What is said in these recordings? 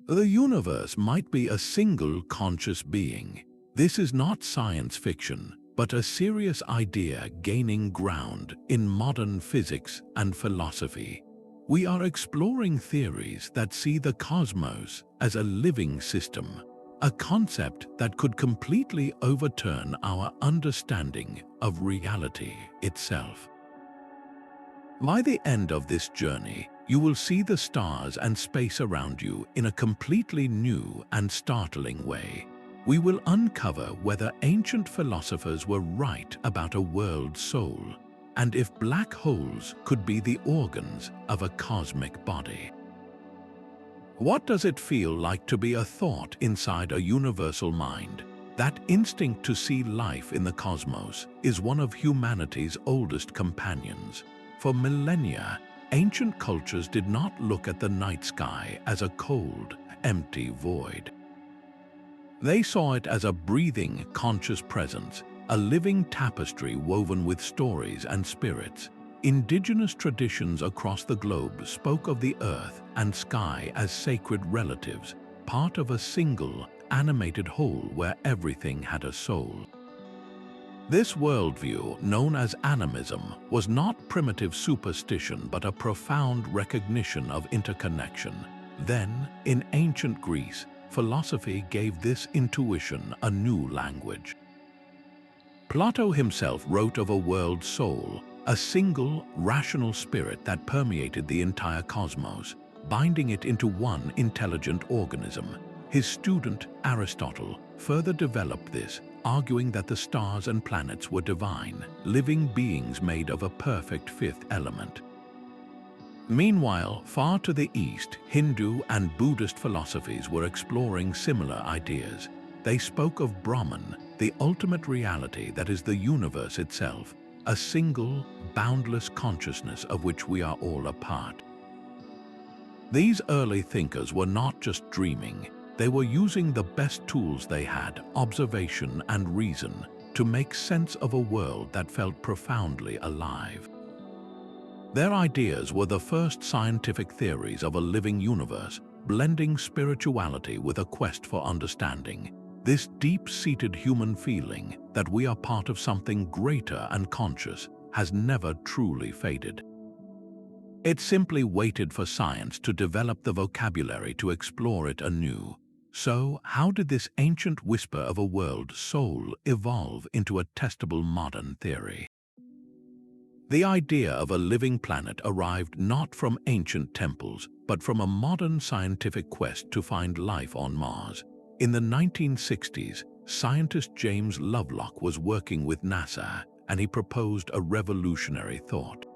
The universe might be a single conscious being. This is not science fiction, but a serious idea gaining ground in modern physics and philosophy. We are exploring theories that see the cosmos as a living system, a concept that could completely overturn our understanding of reality itself. By the end of this journey, you will see the stars and space around you in a completely new and startling way. We will uncover whether ancient philosophers were right about a world soul, and if black holes could be the organs of a cosmic body. What does it feel like to be a thought inside a universal mind? That instinct to see life in the cosmos is one of humanity's oldest companions. For millennia, ancient cultures did not look at the night sky as a cold, empty void. They saw it as a breathing, conscious presence, a living tapestry woven with stories and spirits. Indigenous traditions across the globe spoke of the earth and sky as sacred relatives, part of a single, animated whole where everything had a soul. This worldview, known as animism, was not primitive superstition but a profound recognition of interconnection. Then, in ancient Greece, philosophy gave this intuition a new language. Plato himself wrote of a world soul, a single, rational spirit that permeated the entire cosmos, binding it into one intelligent organism. His student, Aristotle, further developed this, arguing that the stars and planets were divine, living beings made of a perfect fifth element. Meanwhile, far to the east, Hindu and Buddhist philosophies were exploring similar ideas. They spoke of Brahman, the ultimate reality that is the universe itself, a single, boundless consciousness of which we are all a part. These early thinkers were not just dreaming. They were using the best tools they had, observation and reason, to make sense of a world that felt profoundly alive. Their ideas were the first scientific theories of a living universe, blending spirituality with a quest for understanding. This deep-seated human feeling that we are part of something greater and conscious has never truly faded. It simply waited for science to develop the vocabulary to explore it anew. So, how did this ancient whisper of a world soul evolve into a testable modern theory? The idea of a living planet arrived not from ancient temples, but from a modern scientific quest to find life on Mars. In the 1960s, scientist James Lovelock was working with NASA, and he proposed a revolutionary thought.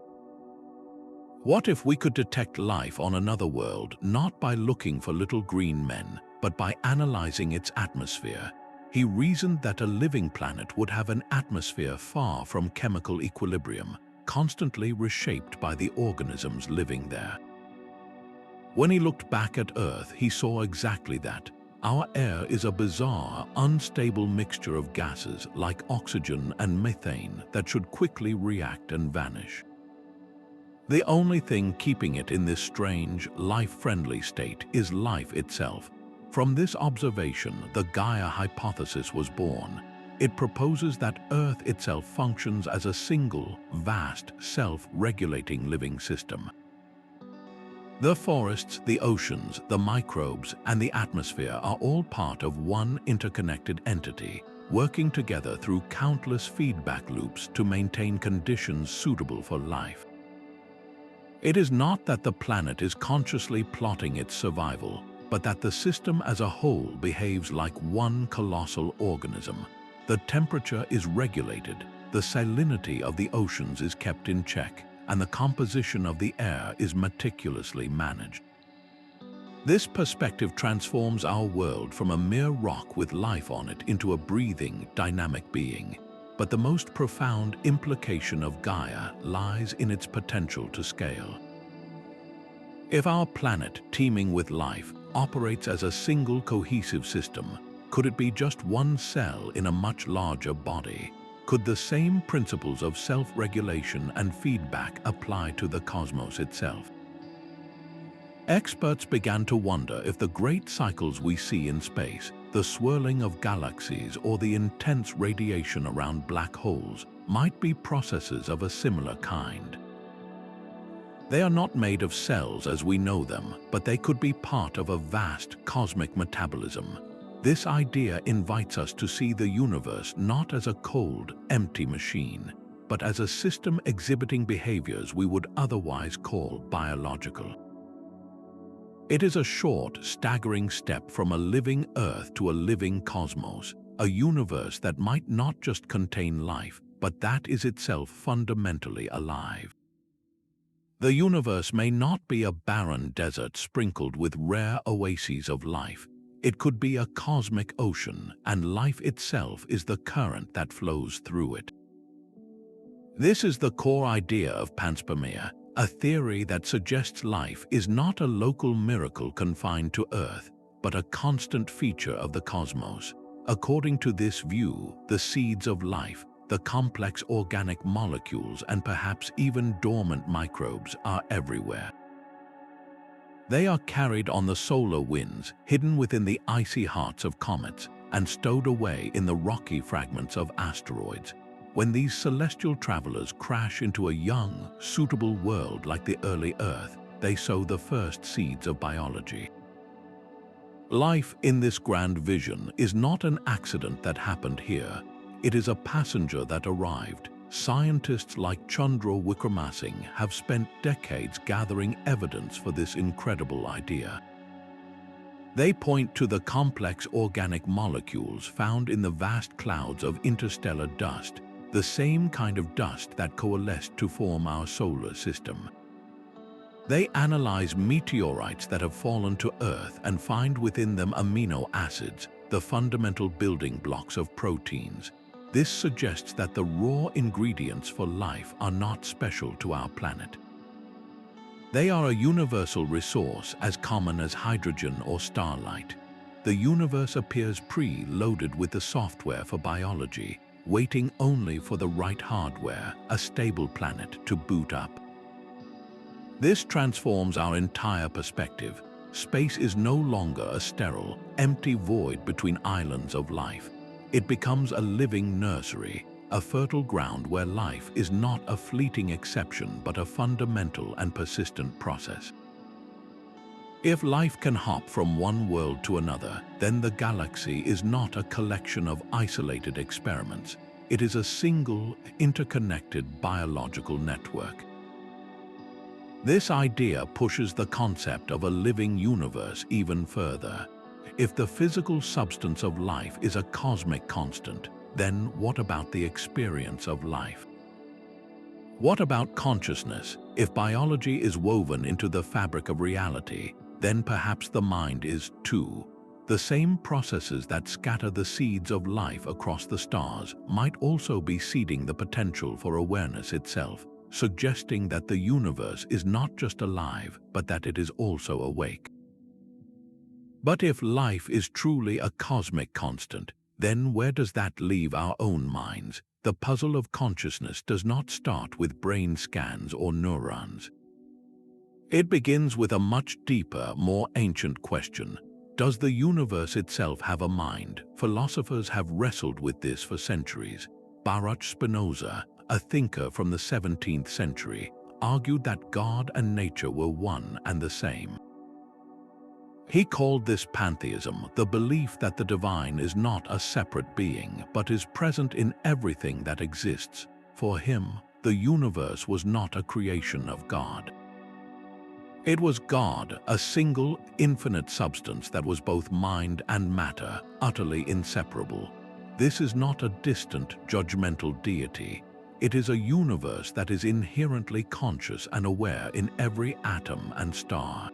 What if we could detect life on another world not by looking for little green men, but by analyzing its atmosphere? He reasoned that a living planet would have an atmosphere far from chemical equilibrium, constantly reshaped by the organisms living there. When he looked back at Earth, he saw exactly that. Our air is a bizarre, unstable mixture of gases like oxygen and methane that should quickly react and vanish. The only thing keeping it in this strange, life-friendly state is life itself. From this observation, the Gaia Hypothesis was born. It proposes that Earth itself functions as a single, vast, self-regulating living system. The forests, the oceans, the microbes, and the atmosphere are all part of one interconnected entity, working together through countless feedback loops to maintain conditions suitable for life. It is not that the planet is consciously plotting its survival, but that the system as a whole behaves like one colossal organism. The temperature is regulated, the salinity of the oceans is kept in check, and the composition of the air is meticulously managed. This perspective transforms our world from a mere rock with life on it into a breathing, dynamic being. But the most profound implication of Gaia lies in its potential to scale. If our planet, teeming with life, operates as a single cohesive system, could it be just one cell in a much larger body? Could the same principles of self-regulation and feedback apply to the cosmos itself? Experts began to wonder if the great cycles we see in space, the swirling of galaxies or the intense radiation around black holes, might be processes of a similar kind. They are not made of cells as we know them, but they could be part of a vast cosmic metabolism. This idea invites us to see the universe not as a cold, empty machine, but as a system exhibiting behaviors we would otherwise call biological. It is a short, staggering step from a living Earth to a living cosmos, a universe that might not just contain life, but that is itself fundamentally alive. The universe may not be a barren desert sprinkled with rare oases of life. It could be a cosmic ocean, and life itself is the current that flows through it. This is the core idea of Panspermia, a theory that suggests life is not a local miracle confined to Earth, but a constant feature of the cosmos. According to this view, the seeds of life, the complex organic molecules and perhaps even dormant microbes are everywhere. They are carried on the solar winds, hidden within the icy hearts of comets, and stowed away in the rocky fragments of asteroids. When these celestial travelers crash into a young, suitable world like the early Earth, they sow the first seeds of biology. Life in this grand vision is not an accident that happened here. It is a passenger that arrived. Scientists like Chandra Wickramasinghe have spent decades gathering evidence for this incredible idea. They point to the complex organic molecules found in the vast clouds of interstellar dust, the same kind of dust that coalesced to form our solar system. They analyze meteorites that have fallen to Earth and find within them amino acids, the fundamental building blocks of proteins. This suggests that the raw ingredients for life are not special to our planet. They are a universal resource as common as hydrogen or starlight. The universe appears pre-loaded with the software for biology, waiting only for the right hardware, a stable planet, to boot up. This transforms our entire perspective. Space is no longer a sterile, empty void between islands of life. It becomes a living nursery, a fertile ground where life is not a fleeting exception but a fundamental and persistent process. If life can hop from one world to another, then the galaxy is not a collection of isolated experiments. It is a single, interconnected biological network. This idea pushes the concept of a living universe even further. If the physical substance of life is a cosmic constant, then what about the experience of life? What about consciousness? If biology is woven into the fabric of reality, then perhaps the mind is too. The same processes that scatter the seeds of life across the stars might also be seeding the potential for awareness itself, suggesting that the universe is not just alive, but that it is also awake. But if life is truly a cosmic constant, then where does that leave our own minds? The puzzle of consciousness does not start with brain scans or neurons. It begins with a much deeper, more ancient question. Does the universe itself have a mind? Philosophers have wrestled with this for centuries. Baruch Spinoza, a thinker from the 17th century, argued that God and nature were one and the same. He called this pantheism, the belief that the divine is not a separate being, but is present in everything that exists. For him, the universe was not a creation of God. It was God, a single, infinite substance that was both mind and matter, utterly inseparable. This is not a distant, judgmental deity. It is a universe that is inherently conscious and aware in every atom and star.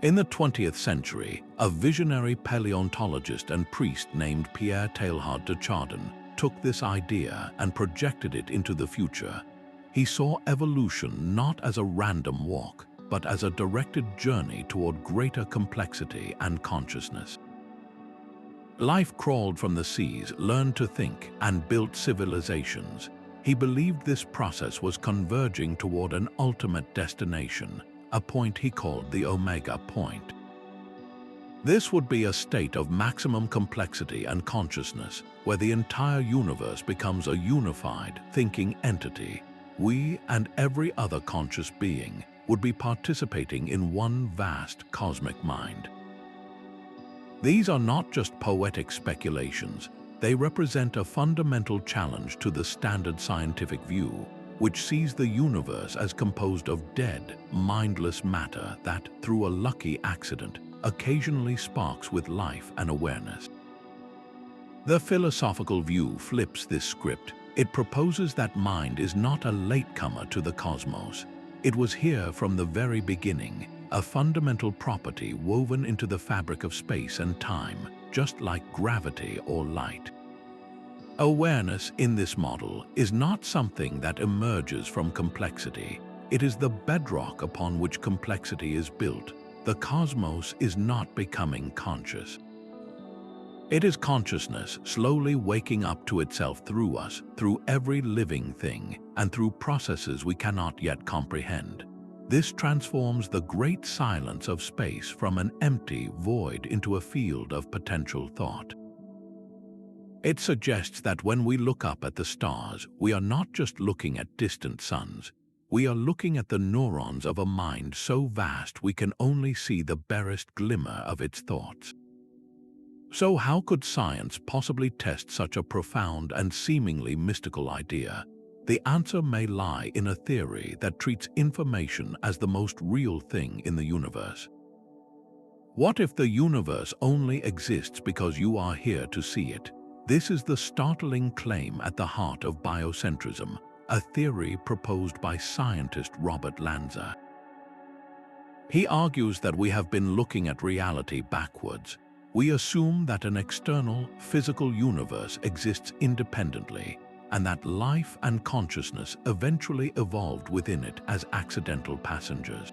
In the 20th century, a visionary paleontologist and priest named Pierre Teilhard de Chardin took this idea and projected it into the future. He saw evolution not as a random walk, but as a directed journey toward greater complexity and consciousness. Life crawled from the seas, learned to think, and built civilizations. He believed this process was converging toward an ultimate destination, a point he called the omega point. This would be a state of maximum complexity and consciousness, where the entire universe becomes a unified, thinking entity. We and every other conscious being would be participating in one vast cosmic mind. These are not just poetic speculations, they represent a fundamental challenge to the standard scientific view, which sees the universe as composed of dead, mindless matter that, through a lucky accident, occasionally sparks with life and awareness. The philosophical view flips this script. It proposes that mind is not a latecomer to the cosmos. It was here from the very beginning, a fundamental property woven into the fabric of space and time, just like gravity or light. Awareness in this model is not something that emerges from complexity. It is the bedrock upon which complexity is built. The cosmos is not becoming conscious. It is consciousness slowly waking up to itself through us, through every living thing, and through processes we cannot yet comprehend. This transforms the great silence of space from an empty void into a field of potential thought. It suggests that when we look up at the stars, we are not just looking at distant suns. We are looking at the neurons of a mind so vast we can only see the barest glimmer of its thoughts. So how could science possibly test such a profound and seemingly mystical idea? The answer may lie in a theory that treats information as the most real thing in the universe. What if the universe only exists because you are here to see it? This is the startling claim at the heart of biocentrism, a theory proposed by scientist Robert Lanza. He argues that we have been looking at reality backwards. We assume that an external, physical universe exists independently, and that life and consciousness eventually evolved within it as accidental passengers.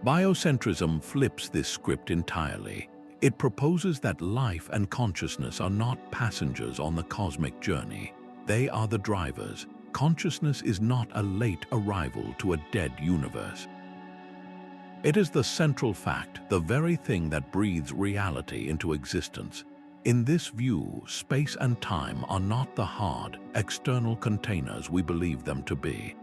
Biocentrism flips this script entirely. It proposes that life and consciousness are not passengers on the cosmic journey. They are the drivers. Consciousness is not a late arrival to a dead universe. It is the central fact, the very thing that breathes reality into existence. In this view, space and time are not the hard, external containers we believe them to be.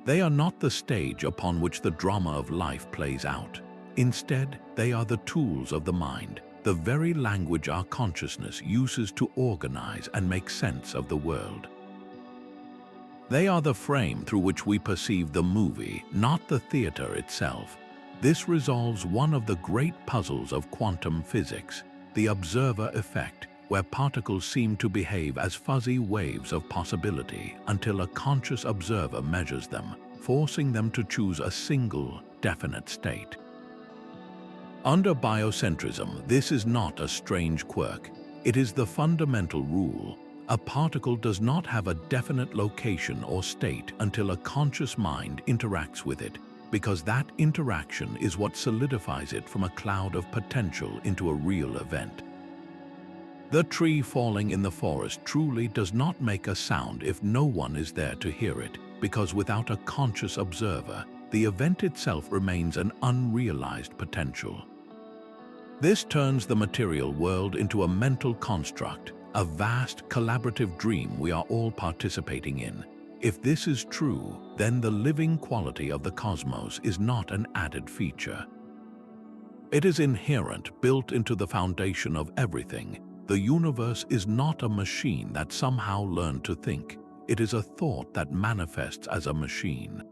They are not the stage upon which the drama of life plays out. Instead, they are the tools of the mind, the very language our consciousness uses to organize and make sense of the world. They are the frame through which we perceive the movie, not the theater itself. This resolves one of the great puzzles of quantum physics, the observer effect, where particles seem to behave as fuzzy waves of possibility until a conscious observer measures them, forcing them to choose a single, definite state. Under biocentrism, this is not a strange quirk. It is the fundamental rule. A particle does not have a definite location or state until a conscious mind interacts with it, because that interaction is what solidifies it from a cloud of potential into a real event. The tree falling in the forest truly does not make a sound if no one is there to hear it, because without a conscious observer, the event itself remains an unrealized potential. This turns the material world into a mental construct, a vast collaborative dream we are all participating in. If this is true, then the living quality of the cosmos is not an added feature. It is inherent, built into the foundation of everything. The universe is not a machine that somehow learned to think. It is a thought that manifests as a machine.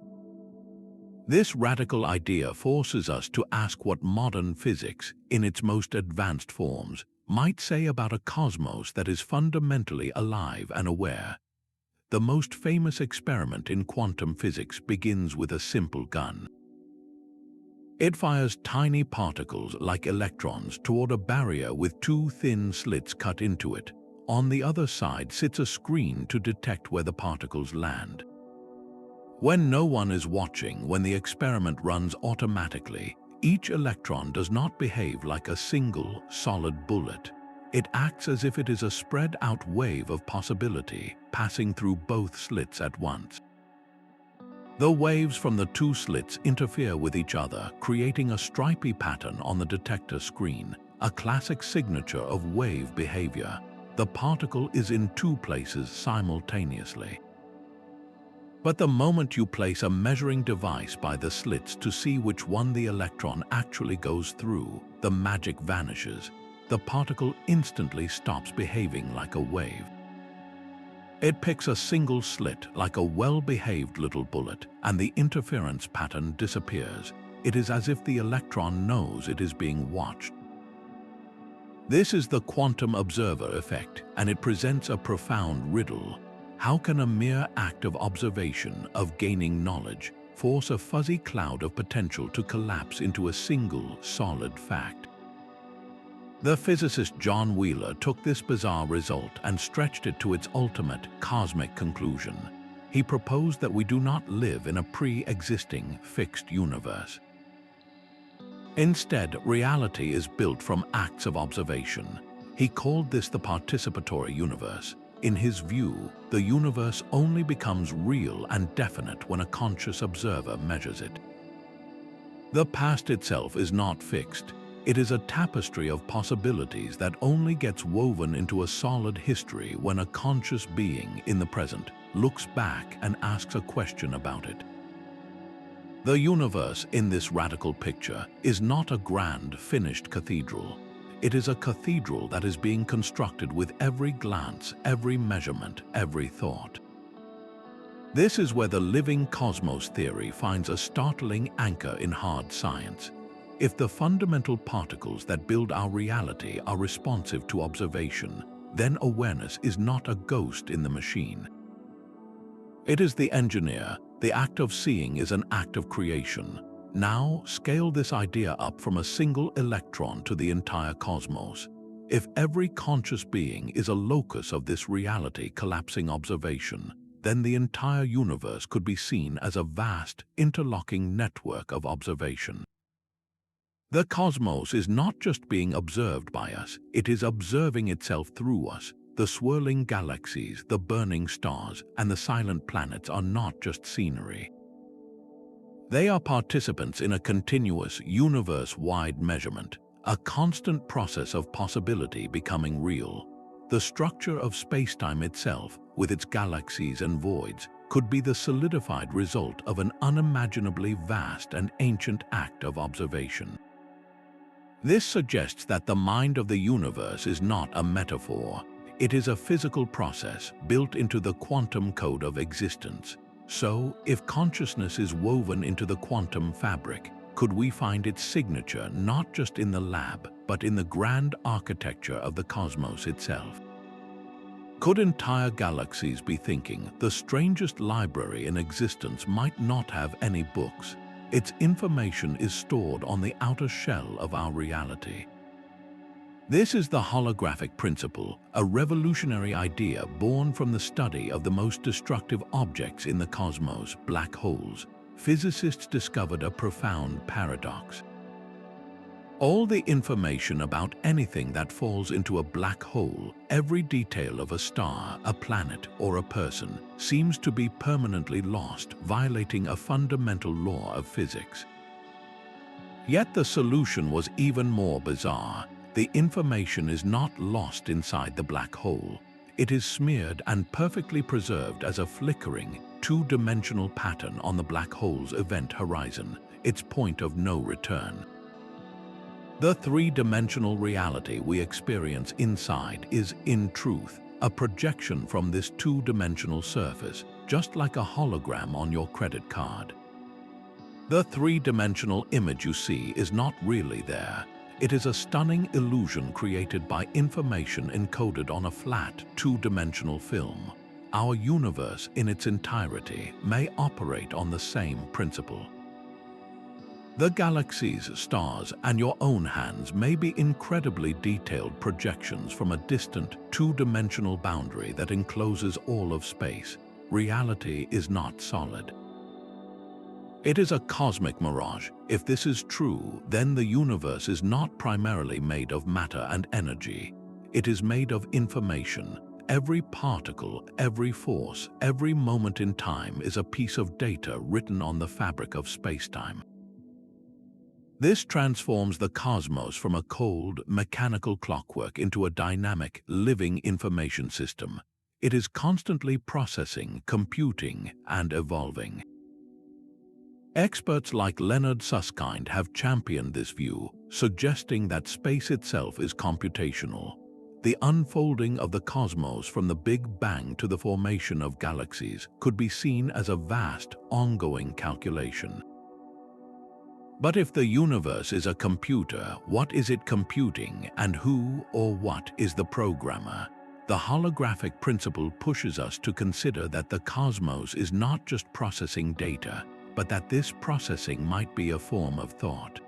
This radical idea forces us to ask what modern physics, in its most advanced forms, might say about a cosmos that is fundamentally alive and aware. The most famous experiment in quantum physics begins with a simple gun. It fires tiny particles like electrons toward a barrier with two thin slits cut into it. On the other side sits a screen to detect where the particles land. When no one is watching, when the experiment runs automatically, each electron does not behave like a single, solid bullet. It acts as if it is a spread-out wave of possibility, passing through both slits at once. The waves from the two slits interfere with each other, creating a stripy pattern on the detector screen, a classic signature of wave behavior. The particle is in two places simultaneously. But the moment you place a measuring device by the slits to see which one the electron actually goes through, the magic vanishes. The particle instantly stops behaving like a wave. It picks a single slit like a well-behaved little bullet, and the interference pattern disappears. It is as if the electron knows it is being watched. This is the quantum observer effect, and it presents a profound riddle. How can a mere act of observation, of gaining knowledge, force a fuzzy cloud of potential to collapse into a single, solid fact? The physicist John Wheeler took this bizarre result and stretched it to its ultimate, cosmic conclusion. He proposed that we do not live in a pre-existing, fixed universe. Instead, reality is built from acts of observation. He called this the Participatory Universe. In his view, the universe only becomes real and definite when a conscious observer measures it. The past itself is not fixed. It is a tapestry of possibilities that only gets woven into a solid history when a conscious being in the present looks back and asks a question about it. The universe in this radical picture is not a grand, finished cathedral. It is a cathedral that is being constructed with every glance, every measurement, every thought. This is where the living cosmos theory finds a startling anchor in hard science. If the fundamental particles that build our reality are responsive to observation, then awareness is not a ghost in the machine. It is the engineer. The act of seeing is an act of creation. Now, scale this idea up from a single electron to the entire cosmos. If every conscious being is a locus of this reality collapsing observation, then the entire universe could be seen as a vast, interlocking network of observation. The cosmos is not just being observed by us, it is observing itself through us. The swirling galaxies, the burning stars, and the silent planets are not just scenery. They are participants in a continuous, universe-wide measurement, a constant process of possibility becoming real. The structure of spacetime itself, with its galaxies and voids, could be the solidified result of an unimaginably vast and ancient act of observation. This suggests that the mind of the universe is not a metaphor. It is a physical process built into the quantum code of existence. So, if consciousness is woven into the quantum fabric, could we find its signature not just in the lab, but in the grand architecture of the cosmos itself? Could entire galaxies be thinking, the strangest library in existence might not have any books? Its information is stored on the outer shell of our reality. This is the holographic principle, a revolutionary idea born from the study of the most destructive objects in the cosmos, black holes. Physicists discovered a profound paradox. All the information about anything that falls into a black hole, every detail of a star, a planet, or a person, seems to be permanently lost, violating a fundamental law of physics. Yet the solution was even more bizarre. The information is not lost inside the black hole. It is smeared and perfectly preserved as a flickering, two-dimensional pattern on the black hole's event horizon, its point of no return. The three-dimensional reality we experience inside is, in truth, a projection from this two-dimensional surface, just like a hologram on your credit card. The three-dimensional image you see is not really there. It is a stunning illusion created by information encoded on a flat, two-dimensional film. Our universe in its entirety may operate on the same principle. The galaxies, stars, and your own hands may be incredibly detailed projections from a distant, two-dimensional boundary that encloses all of space. Reality is not solid. It is a cosmic mirage. If this is true, then the universe is not primarily made of matter and energy. It is made of information, every particle, every force, every moment in time is a piece of data written on the fabric of space-time. This transforms the cosmos from a cold, mechanical clockwork into a dynamic, living information system. It is constantly processing, computing, and evolving. Experts like Leonard Susskind have championed this view, suggesting that space itself is computational. The unfolding of the cosmos from the Big Bang to the formation of galaxies could be seen as a vast, ongoing calculation. But if the universe is a computer, what is it computing, and who or what is the programmer? The holographic principle pushes us to consider that the cosmos is not just processing data, but that this processing might be a form of thought.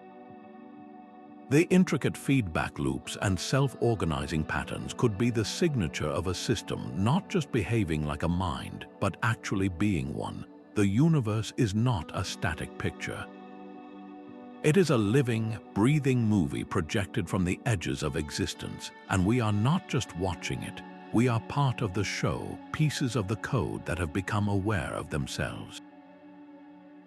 The intricate feedback loops and self-organizing patterns could be the signature of a system not just behaving like a mind, but actually being one. The universe is not a static picture. It is a living, breathing movie projected from the edges of existence, and we are not just watching it. We are part of the show, pieces of the code that have become aware of themselves.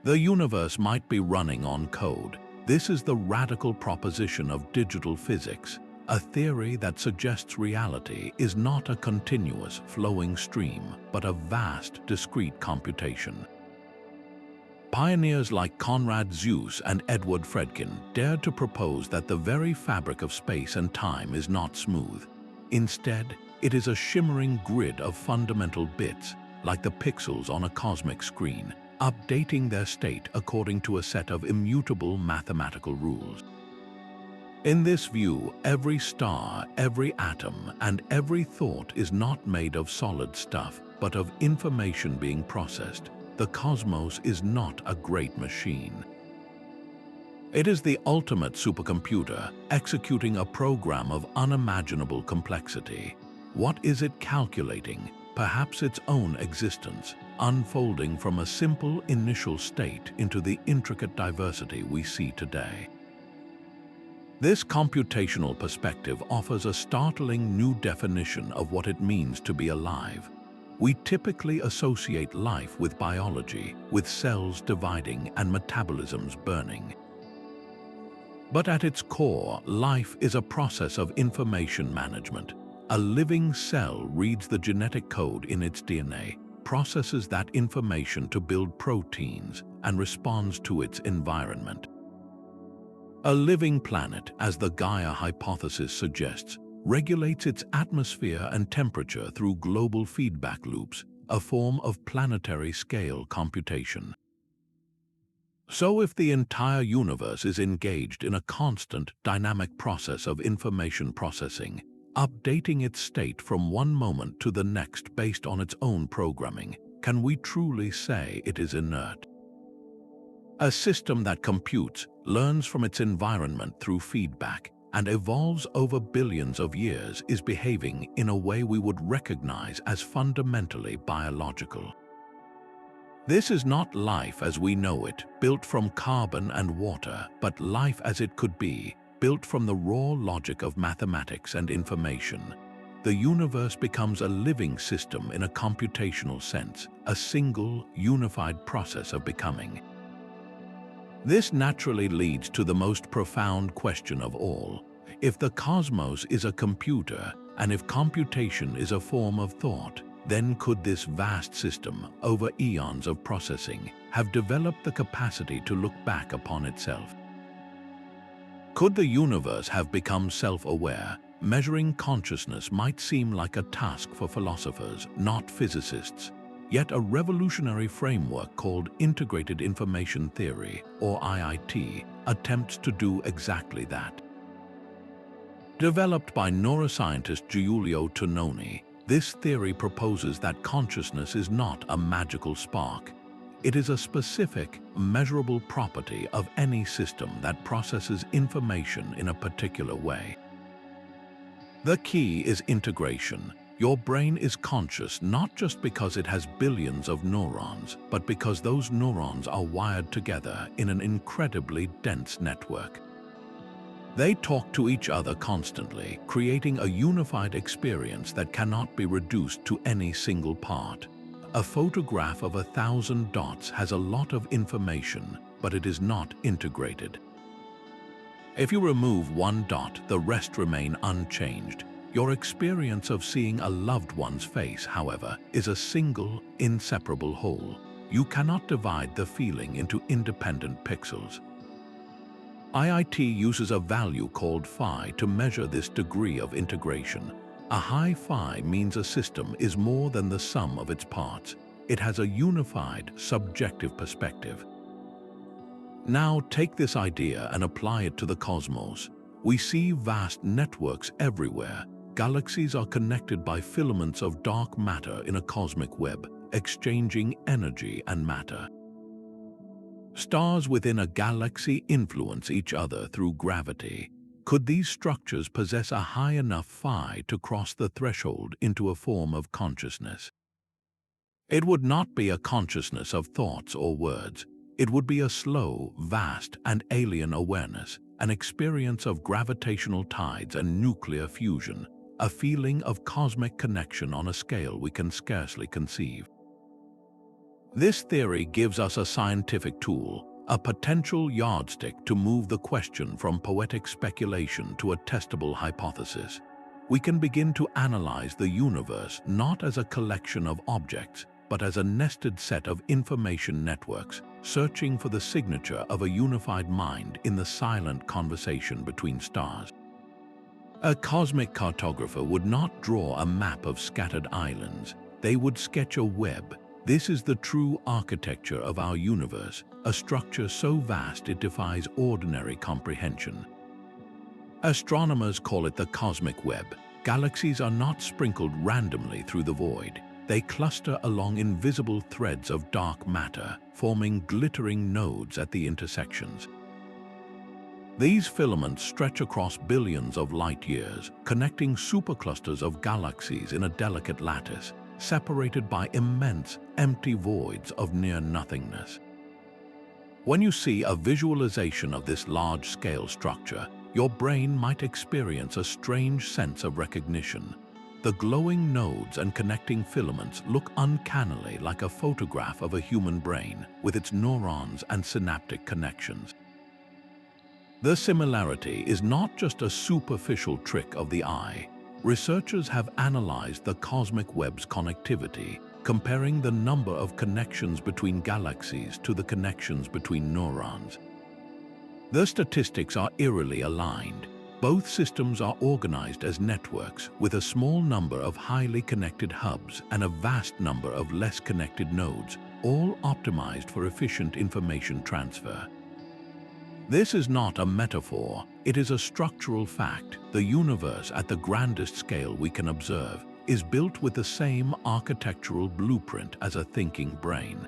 The universe might be running on code. This is the radical proposition of digital physics, a theory that suggests reality is not a continuous, flowing stream, but a vast, discrete computation. Pioneers like Konrad Zuse and Edward Fredkin dared to propose that the very fabric of space and time is not smooth. Instead, it is a shimmering grid of fundamental bits, like the pixels on a cosmic screen, updating their state according to a set of immutable mathematical rules. In this view, every star, every atom, and every thought is not made of solid stuff, but of information being processed. The cosmos is not a great machine. It is the ultimate supercomputer, executing a program of unimaginable complexity. What is it calculating? Perhaps its own existence, unfolding from a simple initial state into the intricate diversity we see today. This computational perspective offers a startling new definition of what it means to be alive. We typically associate life with biology, with cells dividing and metabolisms burning. But at its core, life is a process of information management. A living cell reads the genetic code in its DNA, processes that information to build proteins, and responds to its environment. A living planet, as the Gaia Hypothesis suggests, regulates its atmosphere and temperature through global feedback loops, a form of planetary scale computation. So if the entire universe is engaged in a constant, dynamic process of information processing, updating its state from one moment to the next based on its own programming, can we truly say it is inert? A system that computes, learns from its environment through feedback, and evolves over billions of years is behaving in a way we would recognize as fundamentally biological. This is not life as we know it, built from carbon and water, but life as it could be, built from the raw logic of mathematics and information. The universe becomes a living system in a computational sense, a single, unified process of becoming. This naturally leads to the most profound question of all. If the cosmos is a computer, and if computation is a form of thought, then could this vast system, over eons of processing, have developed the capacity to look back upon itself? Could the universe have become self-aware? Measuring consciousness might seem like a task for philosophers, not physicists. Yet a revolutionary framework called Integrated Information Theory, or IIT, attempts to do exactly that. Developed by neuroscientist Giulio Tononi, this theory proposes that consciousness is not a magical spark. It is a specific, measurable property of any system that processes information in a particular way. The key is integration. Your brain is conscious not just because it has billions of neurons, but because those neurons are wired together in an incredibly dense network. They talk to each other constantly, creating a unified experience that cannot be reduced to any single part. A photograph of 1,000 dots has a lot of information, but it is not integrated. If you remove one dot, the rest remain unchanged. Your experience of seeing a loved one's face, however, is a single, inseparable whole. You cannot divide the feeling into independent pixels. IIT uses a value called phi to measure this degree of integration. A high phi means a system is more than the sum of its parts. It has a unified, subjective perspective. Now take this idea and apply it to the cosmos. We see vast networks everywhere. Galaxies are connected by filaments of dark matter in a cosmic web, exchanging energy and matter. Stars within a galaxy influence each other through gravity. Could these structures possess a high enough phi to cross the threshold into a form of consciousness? It would not be a consciousness of thoughts or words. It would be a slow, vast, and alien awareness, an experience of gravitational tides and nuclear fusion, a feeling of cosmic connection on a scale we can scarcely conceive. This theory gives us a scientific tool, a potential yardstick to move the question from poetic speculation to a testable hypothesis. We can begin to analyze the universe not as a collection of objects, but as a nested set of information networks, searching for the signature of a unified mind in the silent conversation between stars. A cosmic cartographer would not draw a map of scattered islands. They would sketch a web. This is the true architecture of our universe, a structure so vast it defies ordinary comprehension. Astronomers call it the cosmic web. Galaxies are not sprinkled randomly through the void. They cluster along invisible threads of dark matter, forming glittering nodes at the intersections. These filaments stretch across billions of light years, connecting superclusters of galaxies in a delicate lattice, separated by immense, empty voids of near-nothingness. When you see a visualization of this large-scale structure, your brain might experience a strange sense of recognition. The glowing nodes and connecting filaments look uncannily like a photograph of a human brain with its neurons and synaptic connections. The similarity is not just a superficial trick of the eye. Researchers have analyzed the cosmic web's connectivity, comparing the number of connections between galaxies to the connections between neurons. The statistics are eerily aligned. Both systems are organized as networks, with a small number of highly connected hubs and a vast number of less connected nodes, all optimized for efficient information transfer. This is not a metaphor, it is a structural fact. The universe at the grandest scale we can observe is built with the same architectural blueprint as a thinking brain.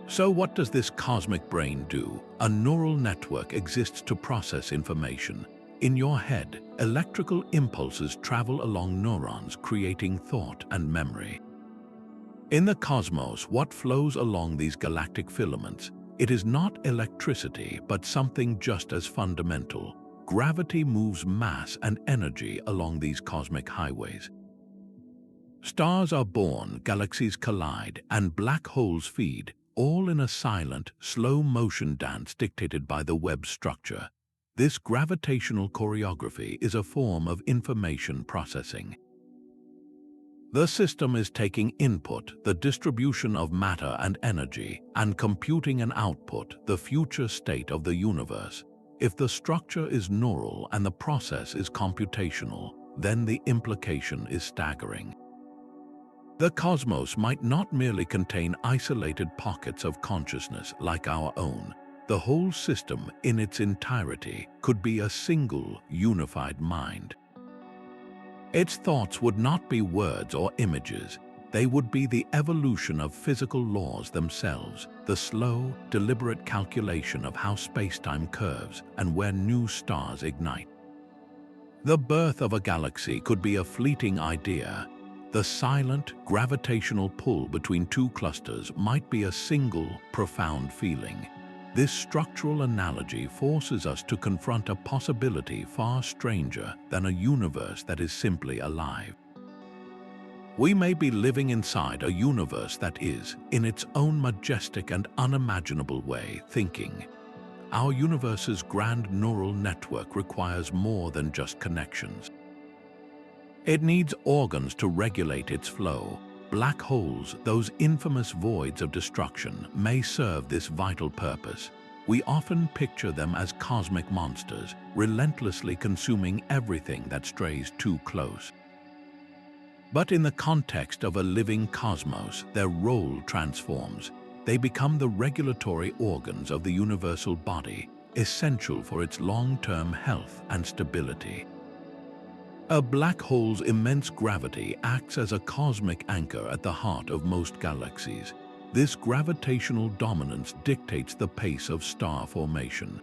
So what does this cosmic brain do? A neural network exists to process information. In your head, electrical impulses travel along neurons, creating thought and memory. In the cosmos, what flows along these galactic filaments? It is not electricity, but something just as fundamental. Gravity moves mass and energy along these cosmic highways. Stars are born, galaxies collide, and black holes feed, all in a silent, slow-motion dance dictated by the web structure. This gravitational choreography is a form of information processing. The system is taking input, the distribution of matter and energy, and computing an output, the future state of the universe. If the structure is neural and the process is computational, then the implication is staggering. The cosmos might not merely contain isolated pockets of consciousness like our own. The whole system in its entirety could be a single, unified mind. Its thoughts would not be words or images. They would be the evolution of physical laws themselves, the slow, deliberate calculation of how space-time curves and where new stars ignite. The birth of a galaxy could be a fleeting idea. The silent, gravitational pull between two clusters might be a single, profound feeling. This structural analogy forces us to confront a possibility far stranger than a universe that is simply alive. We may be living inside a universe that is, in its own majestic and unimaginable way, thinking. Our universe's grand neural network requires more than just connections. It needs organs to regulate its flow. Black holes, those infamous voids of destruction, may serve this vital purpose. We often picture them as cosmic monsters, relentlessly consuming everything that strays too close. But in the context of a living cosmos, their role transforms. They become the regulatory organs of the universal body, essential for its long-term health and stability. A black hole's immense gravity acts as a cosmic anchor at the heart of most galaxies. This gravitational dominance dictates the pace of star formation.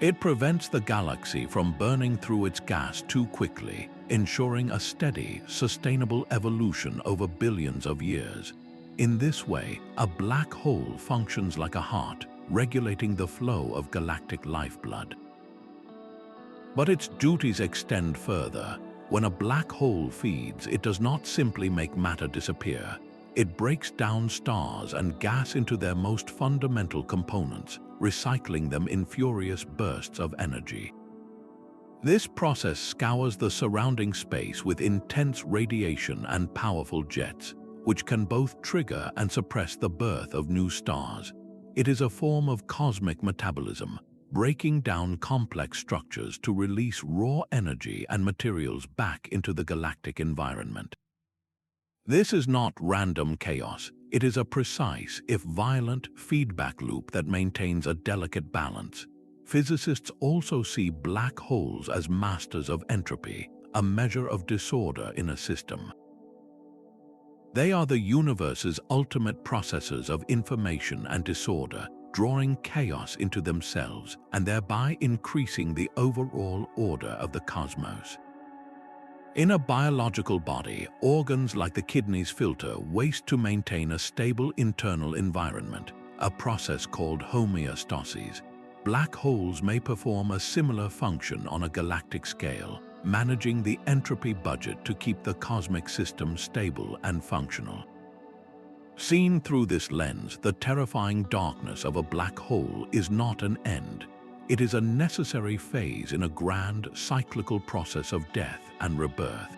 It prevents the galaxy from burning through its gas too quickly, ensuring a steady, sustainable evolution over billions of years. In this way, a black hole functions like a heart, regulating the flow of galactic lifeblood. But its duties extend further. When a black hole feeds, it does not simply make matter disappear. It breaks down stars and gas into their most fundamental components, recycling them in furious bursts of energy. This process scours the surrounding space with intense radiation and powerful jets, which can both trigger and suppress the birth of new stars. It is a form of cosmic metabolism, breaking down complex structures to release raw energy and materials back into the galactic environment. This is not random chaos. It is a precise, if violent, feedback loop that maintains a delicate balance. Physicists also see black holes as masters of entropy, a measure of disorder in a system. They are the universe's ultimate processors of information and disorder, drawing chaos into themselves and thereby increasing the overall order of the cosmos. In a biological body, organs like the kidneys filter waste to maintain a stable internal environment, a process called homeostasis. Black holes may perform a similar function on a galactic scale, managing the entropy budget to keep the cosmic system stable and functional. Seen through this lens, the terrifying darkness of a black hole is not an end. It is a necessary phase in a grand, cyclical process of death and rebirth.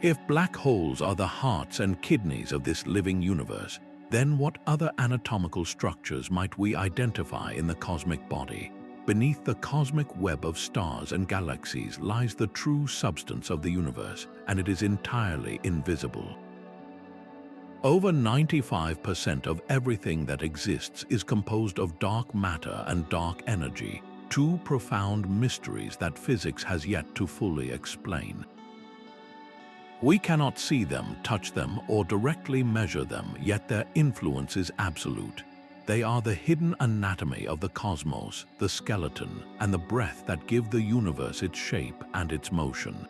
If black holes are the hearts and kidneys of this living universe, then what other anatomical structures might we identify in the cosmic body? Beneath the cosmic web of stars and galaxies lies the true substance of the universe, and it is entirely invisible. Over 95% of everything that exists is composed of dark matter and dark energy, two profound mysteries that physics has yet to fully explain. We cannot see them, touch them, or directly measure them, yet their influence is absolute. They are the hidden anatomy of the cosmos, the skeleton, and the breath that give the universe its shape and its motion.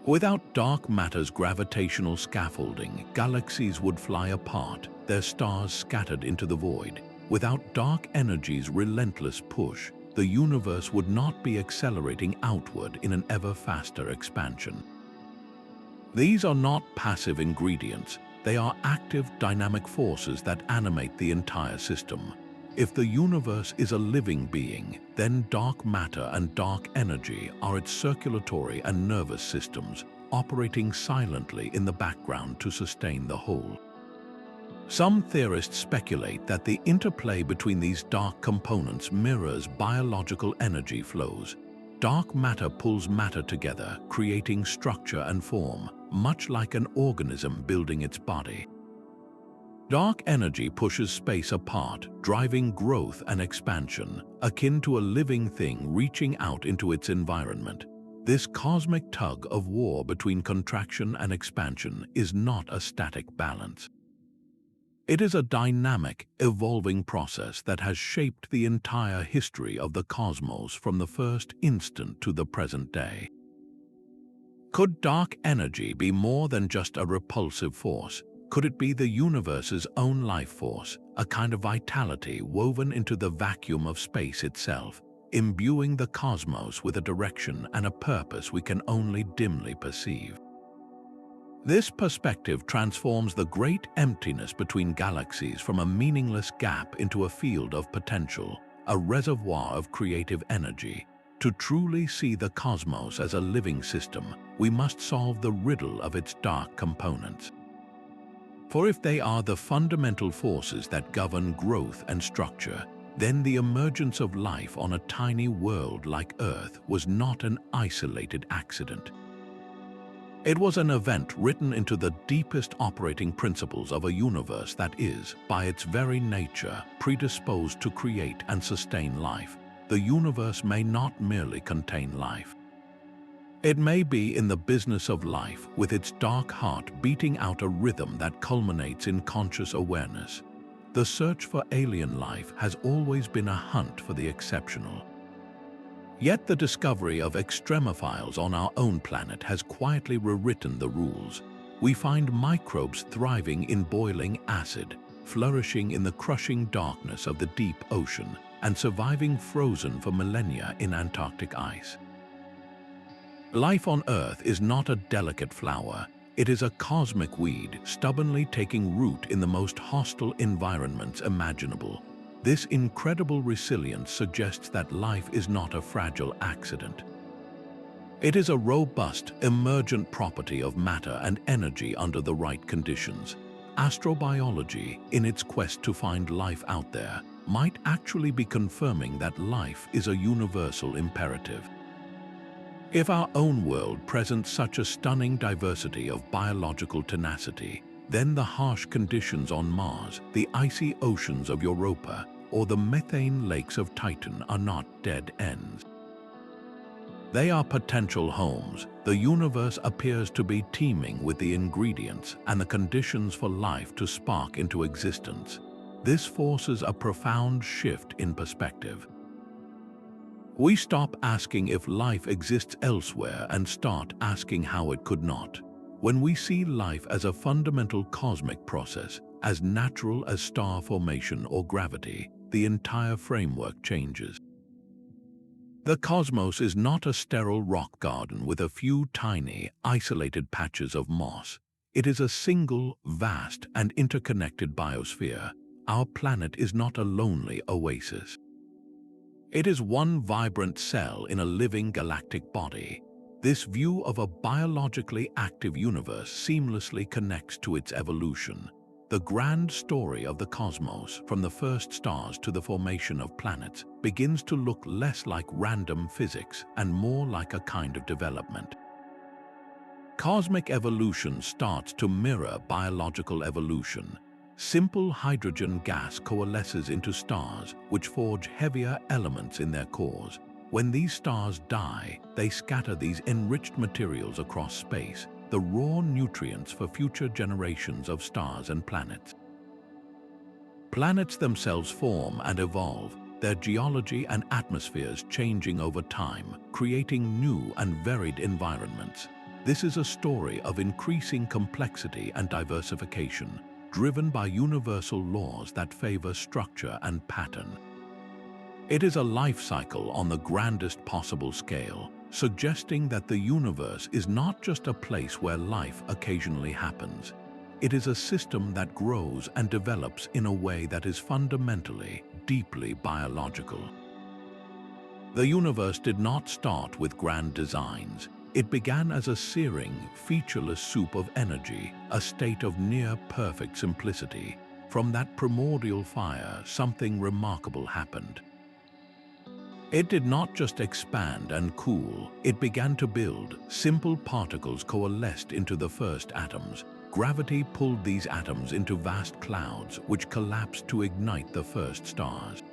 Without dark matter's gravitational scaffolding, galaxies would fly apart, their stars scattered into the void. Without dark energy's relentless push, the universe would not be accelerating outward in an ever faster expansion. These are not passive ingredients. They are active, dynamic forces that animate the entire system. If the universe is a living being, then dark matter and dark energy are its circulatory and nervous systems, operating silently in the background to sustain the whole. Some theorists speculate that the interplay between these dark components mirrors biological energy flows. Dark matter pulls matter together, creating structure and form, much like an organism building its body. Dark energy pushes space apart, driving growth and expansion, akin to a living thing reaching out into its environment. This cosmic tug of war between contraction and expansion is not a static balance. It is a dynamic, evolving process that has shaped the entire history of the cosmos from the first instant to the present day. Could dark energy be more than just a repulsive force? Could it be the universe's own life force, a kind of vitality woven into the vacuum of space itself, imbuing the cosmos with a direction and a purpose we can only dimly perceive? This perspective transforms the great emptiness between galaxies from a meaningless gap into a field of potential, a reservoir of creative energy. To truly see the cosmos as a living system, we must solve the riddle of its dark components. For if they are the fundamental forces that govern growth and structure, then the emergence of life on a tiny world like Earth was not an isolated accident. It was an event written into the deepest operating principles of a universe that is, by its very nature, predisposed to create and sustain life. The universe may not merely contain life. It may be in the business of life, with its dark heart beating out a rhythm that culminates in conscious awareness. The search for alien life has always been a hunt for the exceptional. Yet the discovery of extremophiles on our own planet has quietly rewritten the rules. We find microbes thriving in boiling acid, flourishing in the crushing darkness of the deep ocean, and surviving frozen for millennia in Antarctic ice. Life on Earth is not a delicate flower. It is a cosmic weed, stubbornly taking root in the most hostile environments imaginable. This incredible resilience suggests that life is not a fragile accident. It is a robust, emergent property of matter and energy under the right conditions. Astrobiology, in its quest to find life out there, might actually be confirming that life is a universal imperative. If our own world presents such a stunning diversity of biological tenacity, then the harsh conditions on Mars, the icy oceans of Europa, or the methane lakes of Titan are not dead ends. They are potential homes. The universe appears to be teeming with the ingredients and the conditions for life to spark into existence. This forces a profound shift in perspective. We stop asking if life exists elsewhere and start asking how it could not. When we see life as a fundamental cosmic process, as natural as star formation or gravity, the entire framework changes. The cosmos is not a sterile rock garden with a few tiny, isolated patches of moss. It is a single, vast, and interconnected biosphere. Our planet is not a lonely oasis. It is one vibrant cell in a living galactic body. This view of a biologically active universe seamlessly connects to its evolution. The grand story of the cosmos, from the first stars to the formation of planets, begins to look less like random physics and more like a kind of development. Cosmic evolution starts to mirror biological evolution. Simple hydrogen gas coalesces into stars, which forge heavier elements in their cores. When these stars die, they scatter these enriched materials across space, the raw nutrients for future generations of stars and planets. Planets themselves form and evolve, their geology and atmospheres changing over time, creating new and varied environments. This is a story of increasing complexity and diversification, driven by universal laws that favor structure and pattern. It is a life cycle on the grandest possible scale, suggesting that the universe is not just a place where life occasionally happens. It is a system that grows and develops in a way that is fundamentally, deeply biological. The universe did not start with grand designs. It began as a searing, featureless soup of energy, a state of near-perfect simplicity. From that primordial fire, something remarkable happened. It did not just expand and cool, it began to build. Simple particles coalesced into the first atoms. Gravity pulled these atoms into vast clouds, which collapsed to ignite the first stars.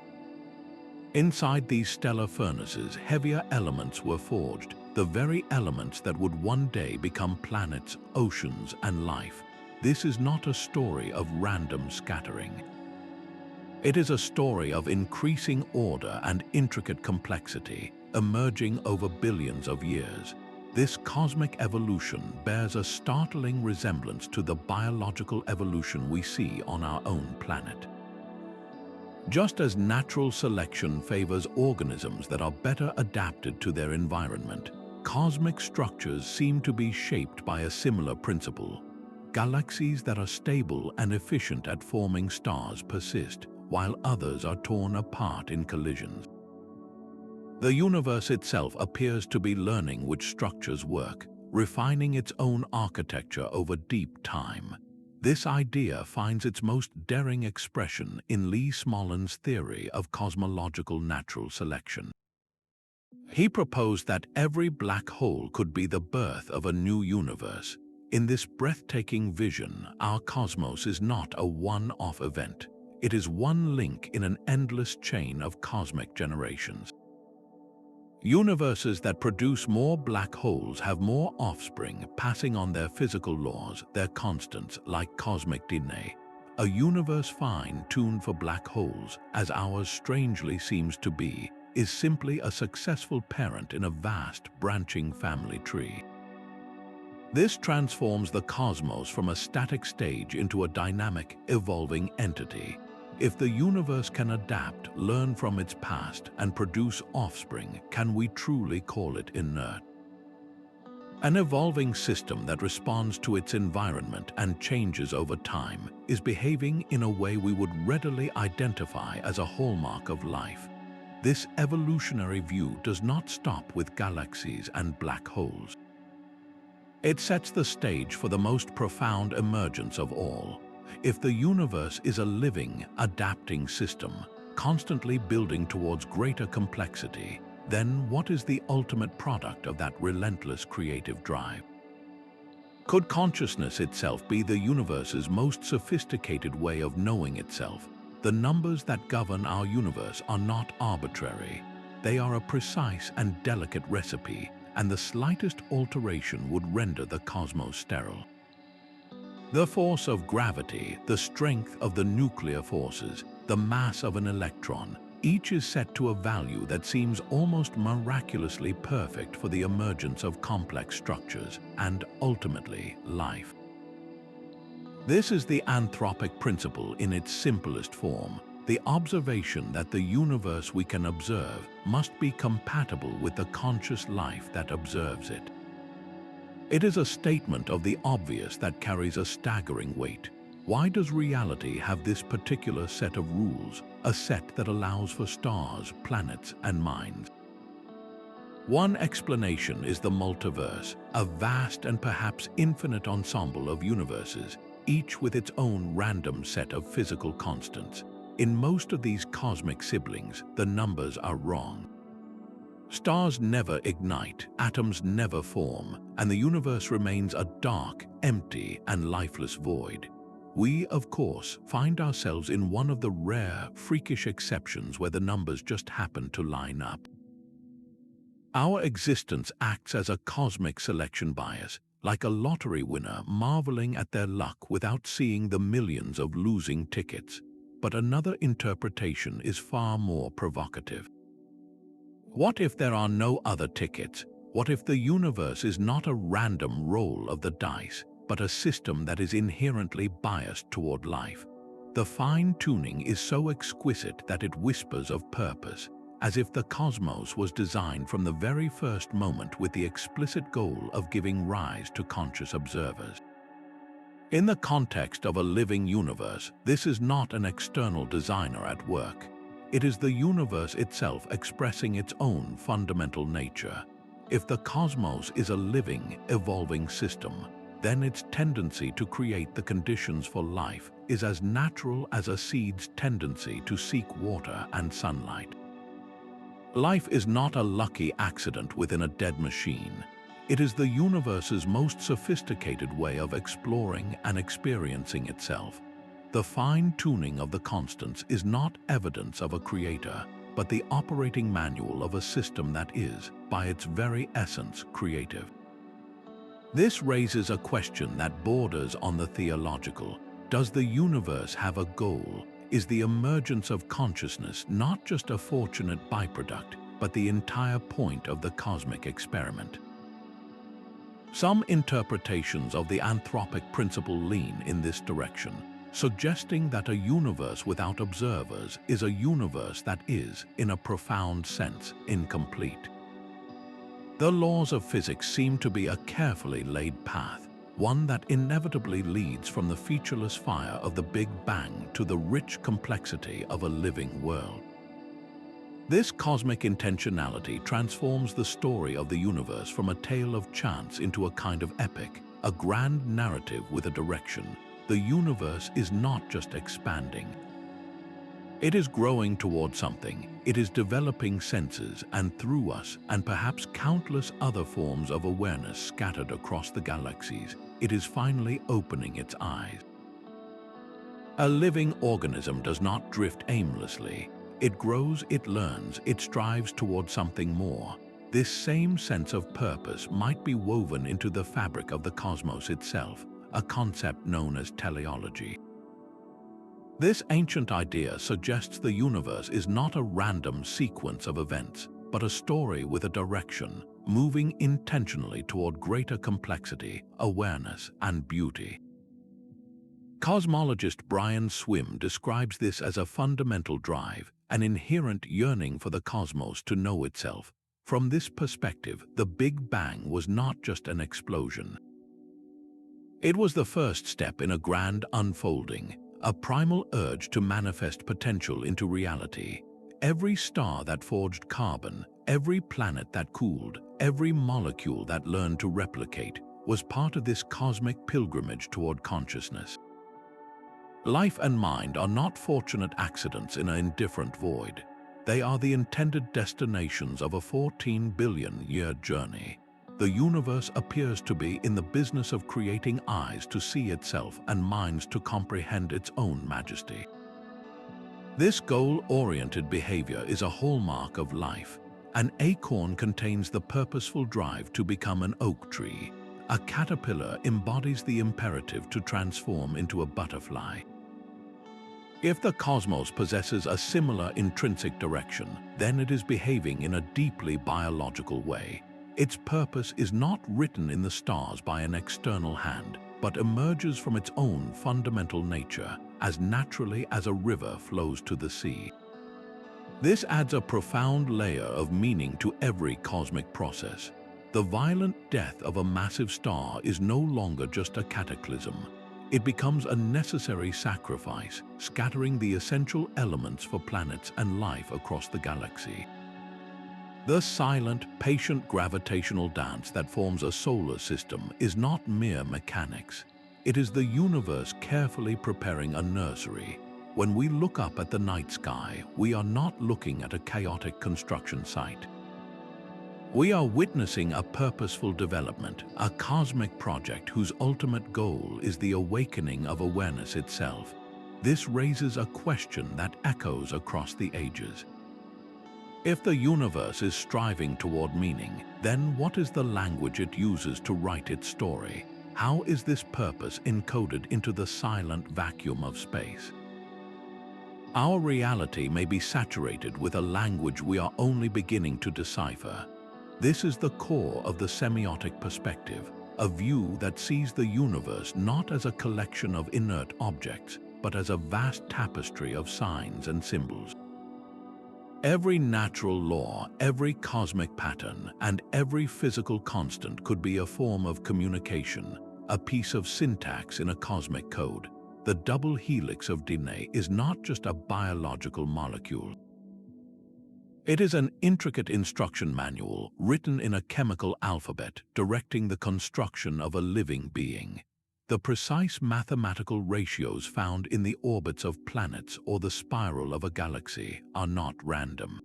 Inside these stellar furnaces, heavier elements were forged, the very elements that would one day become planets, oceans, and life. This is not a story of random scattering. It is a story of increasing order and intricate complexity, emerging over billions of years. This cosmic evolution bears a startling resemblance to the biological evolution we see on our own planet. Just as natural selection favors organisms that are better adapted to their environment, cosmic structures seem to be shaped by a similar principle. Galaxies that are stable and efficient at forming stars persist, while others are torn apart in collisions. The universe itself appears to be learning which structures work, refining its own architecture over deep time. This idea finds its most daring expression in Lee Smollen's theory of cosmological natural selection. He proposed that every black hole could be the birth of a new universe. In this breathtaking vision, our cosmos is not a one-off event. It is one link in an endless chain of cosmic generations. Universes that produce more black holes have more offspring, passing on their physical laws, their constants, like cosmic DNA. A universe fine-tuned for black holes, as ours strangely seems to be, is simply a successful parent in a vast, branching family tree. This transforms the cosmos from a static stage into a dynamic, evolving entity. If the universe can adapt, learn from its past, and produce offspring, can we truly call it inert? An evolving system that responds to its environment and changes over time is behaving in a way we would readily identify as a hallmark of life. This evolutionary view does not stop with galaxies and black holes. It sets the stage for the most profound emergence of all. If the universe is a living, adapting system, constantly building towards greater complexity, then what is the ultimate product of that relentless creative drive? Could consciousness itself be the universe's most sophisticated way of knowing itself? The numbers that govern our universe are not arbitrary. They are a precise and delicate recipe, and the slightest alteration would render the cosmos sterile. The force of gravity, the strength of the nuclear forces, the mass of an electron, each is set to a value that seems almost miraculously perfect for the emergence of complex structures and, ultimately, life. This is the Anthropic Principle in its simplest form, the observation that the universe we can observe must be compatible with the conscious life that observes it. It is a statement of the obvious that carries a staggering weight. Why does reality have this particular set of rules, a set that allows for stars, planets, and minds? One explanation is the multiverse, a vast and perhaps infinite ensemble of universes, each with its own random set of physical constants. In most of these cosmic siblings, the numbers are wrong. Stars never ignite, atoms never form, and the universe remains a dark, empty, and lifeless void. We, of course, find ourselves in one of the rare, freakish exceptions where the numbers just happen to line up. Our existence acts as a cosmic selection bias, like a lottery winner marveling at their luck without seeing the millions of losing tickets. But another interpretation is far more provocative. What if there are no other tickets? What if the universe is not a random roll of the dice, but a system that is inherently biased toward life? The fine-tuning is so exquisite that it whispers of purpose, as if the cosmos was designed from the very first moment with the explicit goal of giving rise to conscious observers. In the context of a living universe, this is not an external designer at work. It is the universe itself expressing its own fundamental nature. If the cosmos is a living, evolving system, then its tendency to create the conditions for life is as natural as a seed's tendency to seek water and sunlight. Life is not a lucky accident within a dead machine. It is the universe's most sophisticated way of exploring and experiencing itself. The fine-tuning of the constants is not evidence of a creator, but the operating manual of a system that is, by its very essence, creative. This raises a question that borders on the theological. Does the universe have a goal? Is the emergence of consciousness not just a fortunate byproduct, but the entire point of the cosmic experiment? Some interpretations of the Anthropic Principle lean in this direction, suggesting that a universe without observers is a universe that is, in a profound sense, incomplete. The laws of physics seem to be a carefully laid path, one that inevitably leads from the featureless fire of the Big Bang to the rich complexity of a living world. This cosmic intentionality transforms the story of the universe from a tale of chance into a kind of epic, a grand narrative with a direction. The universe is not just expanding. It is growing toward something. It is developing senses, and through us, and perhaps countless other forms of awareness scattered across the galaxies, it is finally opening its eyes. A living organism does not drift aimlessly. It grows, it learns, it strives toward something more. This same sense of purpose might be woven into the fabric of the cosmos itself, a concept known as teleology. This ancient idea suggests the universe is not a random sequence of events, but a story with a direction, moving intentionally toward greater complexity, awareness, and beauty. Cosmologist Brian Swimme describes this as a fundamental drive, an inherent yearning for the cosmos to know itself. From this perspective, the Big Bang was not just an explosion. It was the first step in a grand unfolding, a primal urge to manifest potential into reality. Every star that forged carbon, every planet that cooled, every molecule that learned to replicate, was part of this cosmic pilgrimage toward consciousness. Life and mind are not fortunate accidents in an indifferent void. They are the intended destinations of a 14 billion-year journey. The universe appears to be in the business of creating eyes to see itself and minds to comprehend its own majesty. This goal-oriented behavior is a hallmark of life. An acorn contains the purposeful drive to become an oak tree. A caterpillar embodies the imperative to transform into a butterfly. If the cosmos possesses a similar intrinsic direction, then it is behaving in a deeply biological way. Its purpose is not written in the stars by an external hand, but emerges from its own fundamental nature, as naturally as a river flows to the sea. This adds a profound layer of meaning to every cosmic process. The violent death of a massive star is no longer just a cataclysm. It becomes a necessary sacrifice, scattering the essential elements for planets and life across the galaxy. The silent, patient gravitational dance that forms a solar system is not mere mechanics. It is the universe carefully preparing a nursery. When we look up at the night sky, we are not looking at a chaotic construction site. We are witnessing a purposeful development, a cosmic project whose ultimate goal is the awakening of awareness itself. This raises a question that echoes across the ages. If the universe is striving toward meaning, then what is the language it uses to write its story? How is this purpose encoded into the silent vacuum of space? Our reality may be saturated with a language we are only beginning to decipher. This is the core of the semiotic perspective, a view that sees the universe not as a collection of inert objects, but as a vast tapestry of signs and symbols. Every natural law, every cosmic pattern, and every physical constant could be a form of communication, a piece of syntax in a cosmic code. The double helix of DNA is not just a biological molecule. It is an intricate instruction manual written in a chemical alphabet directing the construction of a living being. The precise mathematical ratios found in the orbits of planets or the spiral of a galaxy are not random.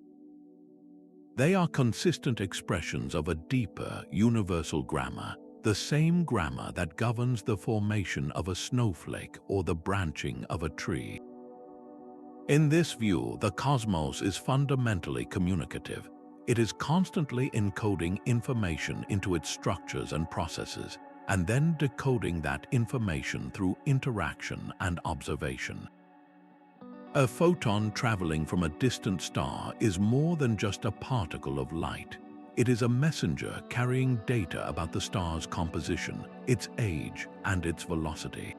They are consistent expressions of a deeper, universal grammar, the same grammar that governs the formation of a snowflake or the branching of a tree. In this view, the cosmos is fundamentally communicative. It is constantly encoding information into its structures and processes, and then decoding that information through interaction and observation. A photon traveling from a distant star is more than just a particle of light. It is a messenger carrying data about the star's composition, its age, and its velocity.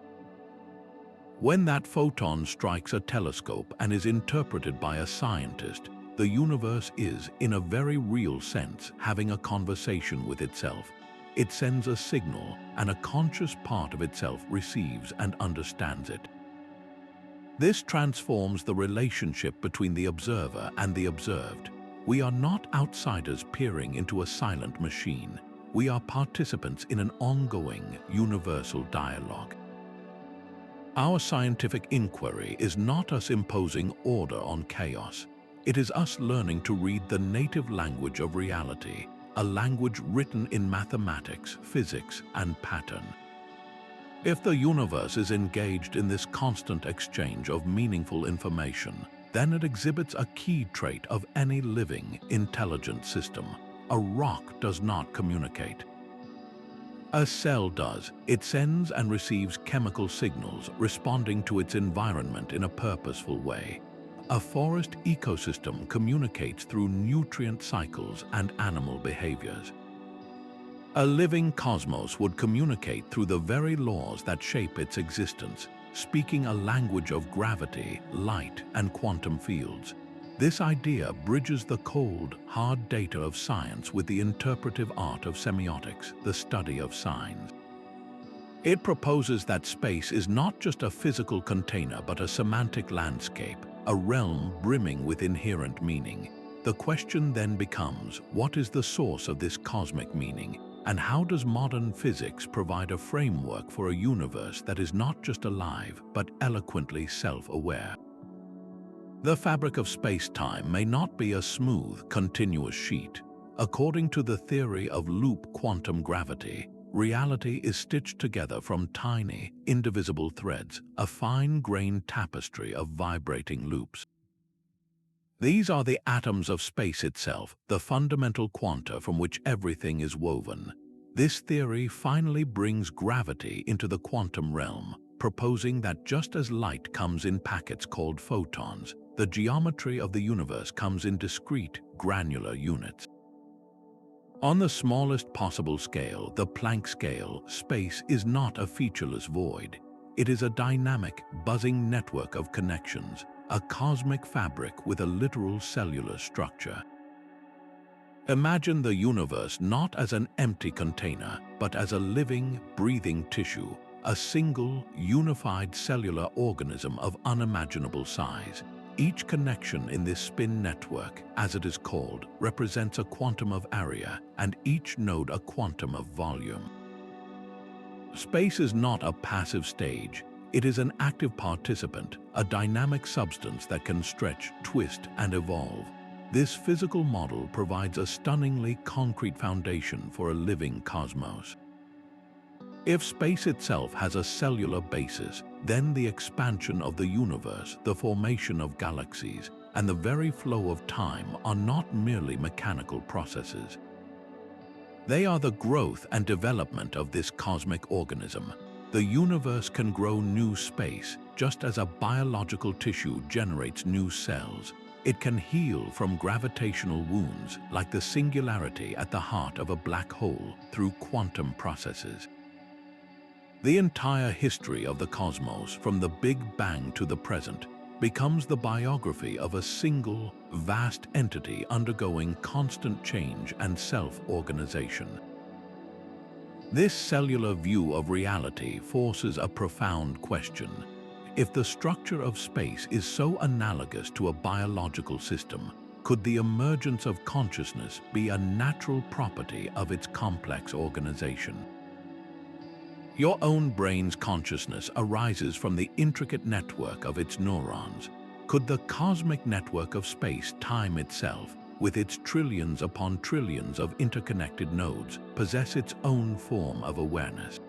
When that photon strikes a telescope and is interpreted by a scientist, the universe is, in a very real sense, having a conversation with itself. It sends a signal, and a conscious part of itself receives and understands it. This transforms the relationship between the observer and the observed. We are not outsiders peering into a silent machine. We are participants in an ongoing, universal dialogue. Our scientific inquiry is not us imposing order on chaos. It is us learning to read the native language of reality, a language written in mathematics, physics, and pattern. If the universe is engaged in this constant exchange of meaningful information, then it exhibits a key trait of any living, intelligent system. A rock does not communicate. A cell does. It sends and receives chemical signals, responding to its environment in a purposeful way. A forest ecosystem communicates through nutrient cycles and animal behaviors. A living cosmos would communicate through the very laws that shape its existence, speaking a language of gravity, light, and quantum fields. This idea bridges the cold, hard data of science with the interpretive art of semiotics, the study of signs. It proposes that space is not just a physical container but a semantic landscape, a realm brimming with inherent meaning. The question then becomes, what is the source of this cosmic meaning, and how does modern physics provide a framework for a universe that is not just alive but eloquently self-aware? The fabric of space-time may not be a smooth, continuous sheet. According to the theory of loop quantum gravity, reality is stitched together from tiny, indivisible threads, a fine-grained tapestry of vibrating loops. These are the atoms of space itself, the fundamental quanta from which everything is woven. This theory finally brings gravity into the quantum realm, proposing that just as light comes in packets called photons, the geometry of the universe comes in discrete, granular units. On the smallest possible scale, the Planck scale, space is not a featureless void. It is a dynamic, buzzing network of connections, a cosmic fabric with a literal cellular structure. Imagine the universe not as an empty container, but as a living, breathing tissue, a single, unified cellular organism of unimaginable size. Each connection in this spin network, as it is called, represents a quantum of area, and each node a quantum of volume. Space is not a passive stage. It is an active participant, a dynamic substance that can stretch, twist, and evolve. This physical model provides a stunningly concrete foundation for a living cosmos. If space itself has a cellular basis, then the expansion of the universe, the formation of galaxies, and the very flow of time are not merely mechanical processes. They are the growth and development of this cosmic organism. The universe can grow new space, just as a biological tissue generates new cells. It can heal from gravitational wounds, like the singularity at the heart of a black hole, through quantum processes. The entire history of the cosmos, from the Big Bang to the present, becomes the biography of a single, vast entity undergoing constant change and self-organization. This cellular view of reality forces a profound question. If the structure of space is so analogous to a biological system, could the emergence of consciousness be a natural property of its complex organization? Your own brain's consciousness arises from the intricate network of its neurons. Could the cosmic network of space-time itself, with its trillions upon trillions of interconnected nodes, possess its own form of awareness?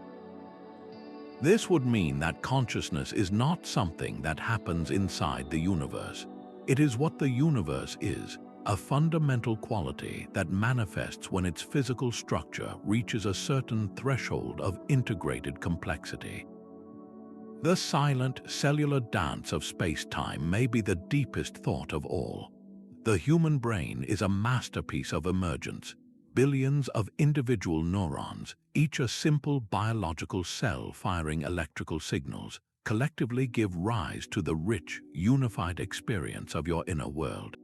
This would mean that consciousness is not something that happens inside the universe. It is what the universe is, a fundamental quality that manifests when its physical structure reaches a certain threshold of integrated complexity. The silent, cellular dance of space-time may be the deepest thought of all. The human brain is a masterpiece of emergence. Billions of individual neurons, each a simple biological cell firing electrical signals, collectively give rise to the rich, unified experience of your inner world.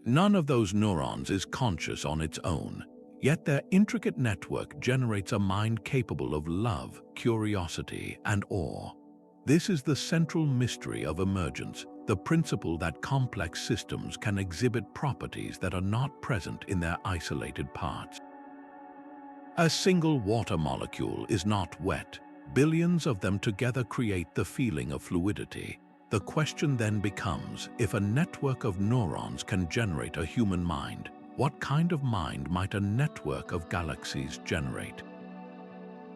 None of those neurons is conscious on its own, yet their intricate network generates a mind capable of love, curiosity, and awe. This is the central mystery of emergence, the principle that complex systems can exhibit properties that are not present in their isolated parts. A single water molecule is not wet. Billions of them together create the feeling of fluidity. The question then becomes, if a network of neurons can generate a human mind, what kind of mind might a network of galaxies generate?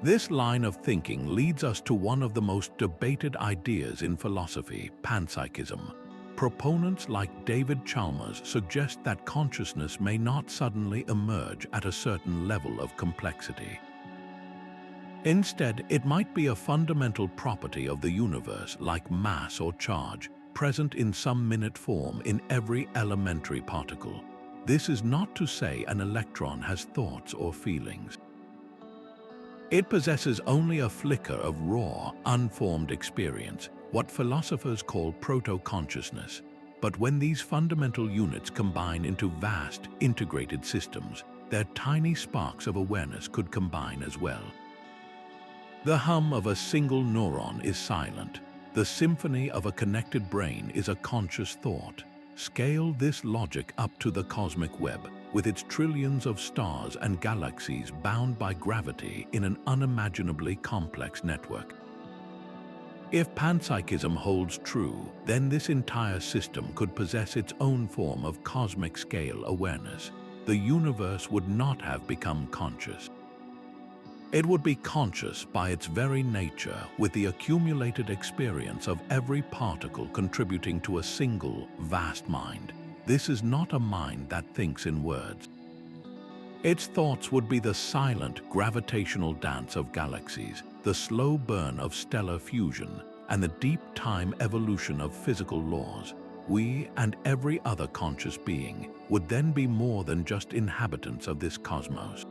This line of thinking leads us to one of the most debated ideas in philosophy, panpsychism. Proponents like David Chalmers suggest that consciousness may not suddenly emerge at a certain level of complexity. Instead, it might be a fundamental property of the universe, like mass or charge, present in some minute form in every elementary particle. This is not to say an electron has thoughts or feelings. It possesses only a flicker of raw, unformed experience, what philosophers call proto-consciousness. But when these fundamental units combine into vast, integrated systems, their tiny sparks of awareness could combine as well. The hum of a single neuron is silent. The symphony of a connected brain is a conscious thought. Scale this logic up to the cosmic web, with its trillions of stars and galaxies bound by gravity in an unimaginably complex network. If panpsychism holds true, then this entire system could possess its own form of cosmic scale awareness. The universe would not have become conscious. It would be conscious by its very nature, with the accumulated experience of every particle contributing to a single, vast mind. This is not a mind that thinks in words. Its thoughts would be the silent, gravitational dance of galaxies, the slow burn of stellar fusion, and the deep time evolution of physical laws. We and every other conscious being would then be more than just inhabitants of this cosmos.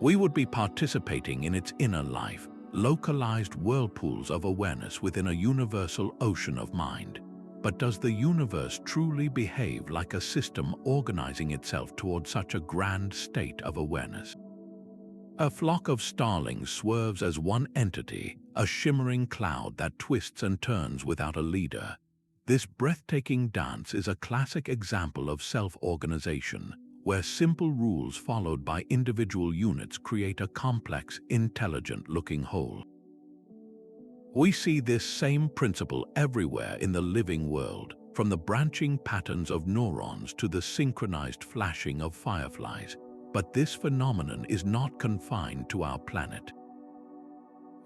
We would be participating in its inner life, localized whirlpools of awareness within a universal ocean of mind. But does the universe truly behave like a system organizing itself toward such a grand state of awareness? A flock of starlings swerves as one entity, a shimmering cloud that twists and turns without a leader. This breathtaking dance is a classic example of self-organization, where simple rules followed by individual units create a complex, intelligent-looking whole. We see this same principle everywhere in the living world, from the branching patterns of neurons to the synchronized flashing of fireflies. But this phenomenon is not confined to our planet.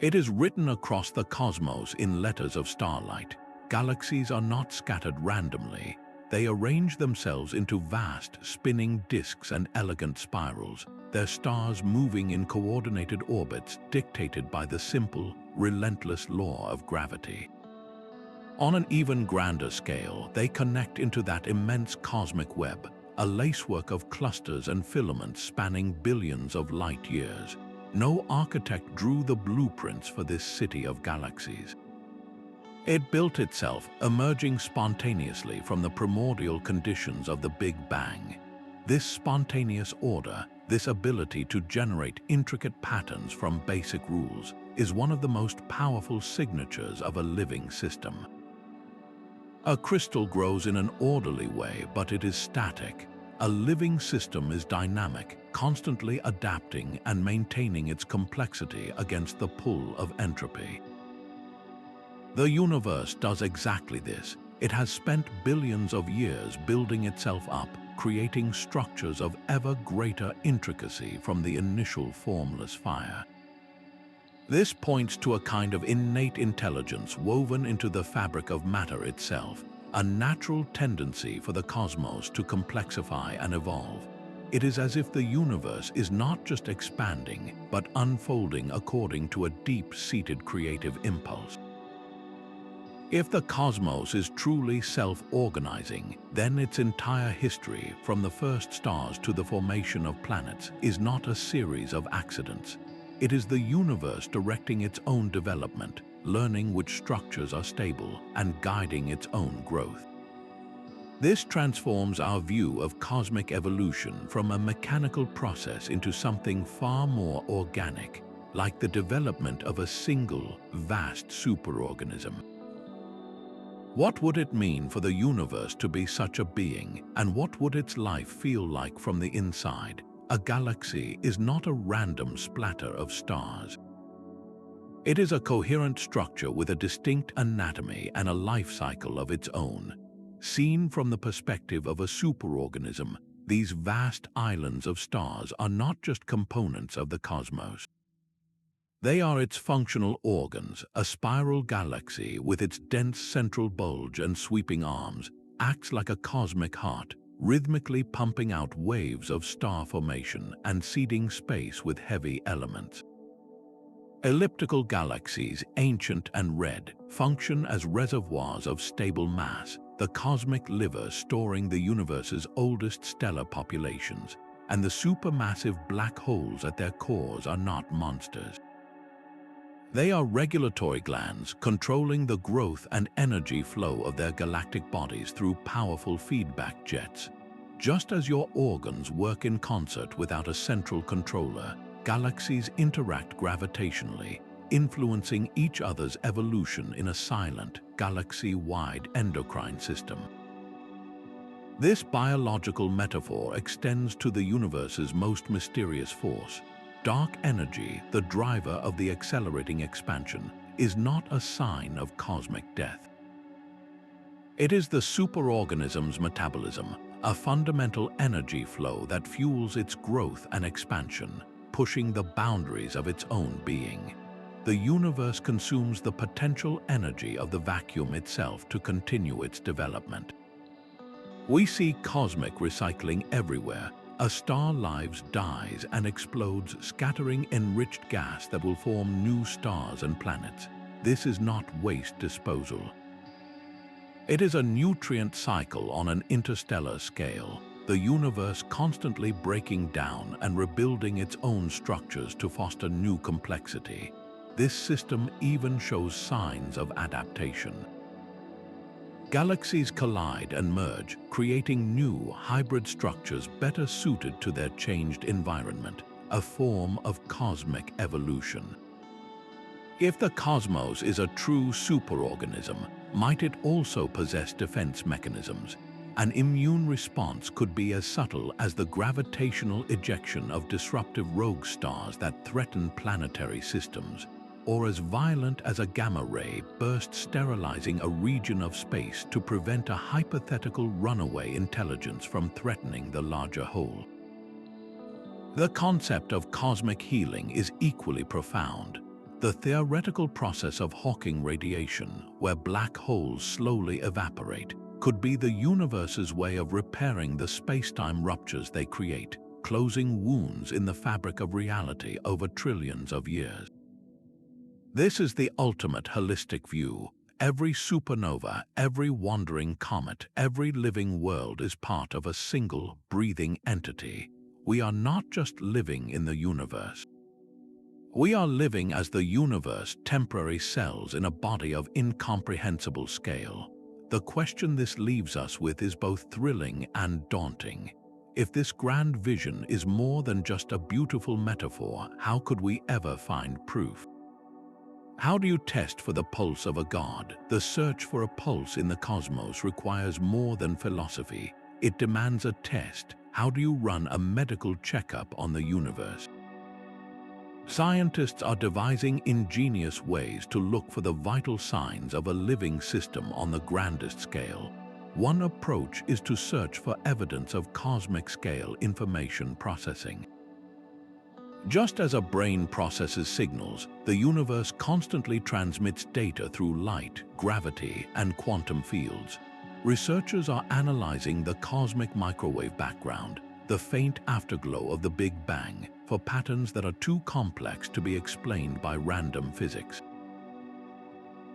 It is written across the cosmos in letters of starlight. Galaxies are not scattered randomly. They arrange themselves into vast, spinning disks and elegant spirals, their stars moving in coordinated orbits dictated by the simple, relentless law of gravity. On an even grander scale, they connect into that immense cosmic web, a lacework of clusters and filaments spanning billions of light years. No architect drew the blueprints for this city of galaxies. It built itself, emerging spontaneously from the primordial conditions of the Big Bang. This spontaneous order, this ability to generate intricate patterns from basic rules, is one of the most powerful signatures of a living system. A crystal grows in an orderly way, but it is static. A living system is dynamic, constantly adapting and maintaining its complexity against the pull of entropy. The universe does exactly this. It has spent billions of years building itself up, creating structures of ever greater intricacy from the initial formless fire. This points to a kind of innate intelligence woven into the fabric of matter itself, a natural tendency for the cosmos to complexify and evolve. It is as if the universe is not just expanding, but unfolding according to a deep-seated creative impulse. If the cosmos is truly self-organizing, then its entire history, from the first stars to the formation of planets, is not a series of accidents. It is the universe directing its own development, learning which structures are stable, and guiding its own growth. This transforms our view of cosmic evolution from a mechanical process into something far more organic, like the development of a single, vast superorganism. What would it mean for the universe to be such a being, and what would its life feel like from the inside? A galaxy is not a random splatter of stars. It is a coherent structure with a distinct anatomy and a life cycle of its own. Seen from the perspective of a superorganism, these vast islands of stars are not just components of the cosmos. They are its functional organs. A spiral galaxy with its dense central bulge and sweeping arms acts like a cosmic heart, rhythmically pumping out waves of star formation and seeding space with heavy elements. Elliptical galaxies, ancient and red, function as reservoirs of stable mass, the cosmic liver storing the universe's oldest stellar populations, and the supermassive black holes at their cores are not monsters. They are regulatory glands controlling the growth and energy flow of their galactic bodies through powerful feedback jets. Just as your organs work in concert without a central controller, galaxies interact gravitationally, influencing each other's evolution in a silent, galaxy-wide endocrine system. This biological metaphor extends to the universe's most mysterious force. Dark energy, the driver of the accelerating expansion, is not a sign of cosmic death. It is the superorganism's metabolism, a fundamental energy flow that fuels its growth and expansion, pushing the boundaries of its own being. The universe consumes the potential energy of the vacuum itself to continue its development. We see cosmic recycling everywhere. A star lives, dies, and explodes, scattering enriched gas that will form new stars and planets. This is not waste disposal. It is a nutrient cycle on an interstellar scale, the universe constantly breaking down and rebuilding its own structures to foster new complexity. This system even shows signs of adaptation. Galaxies collide and merge, creating new, hybrid structures better suited to their changed environment, a form of cosmic evolution. If the cosmos is a true superorganism, might it also possess defense mechanisms? An immune response could be as subtle as the gravitational ejection of disruptive rogue stars that threaten planetary systems, or as violent as a gamma ray burst sterilizing a region of space to prevent a hypothetical runaway intelligence from threatening the larger whole. The concept of cosmic healing is equally profound. The theoretical process of Hawking radiation, where black holes slowly evaporate, could be the universe's way of repairing the space-time ruptures they create, closing wounds in the fabric of reality over trillions of years. This is the ultimate holistic view. Every supernova, every wandering comet, every living world is part of a single, breathing entity. We are not just living in the universe. We are living as the universe, temporary cells in a body of incomprehensible scale. The question this leaves us with is both thrilling and daunting. If this grand vision is more than just a beautiful metaphor, how could we ever find proof? How do you test for the pulse of a god? The search for a pulse in the cosmos requires more than philosophy. It demands a test. How do you run a medical checkup on the universe? Scientists are devising ingenious ways to look for the vital signs of a living system on the grandest scale. One approach is to search for evidence of cosmic-scale information processing. Just as a brain processes signals, the universe constantly transmits data through light, gravity, and quantum fields. Researchers are analyzing the cosmic microwave background, the faint afterglow of the Big Bang, for patterns that are too complex to be explained by random physics.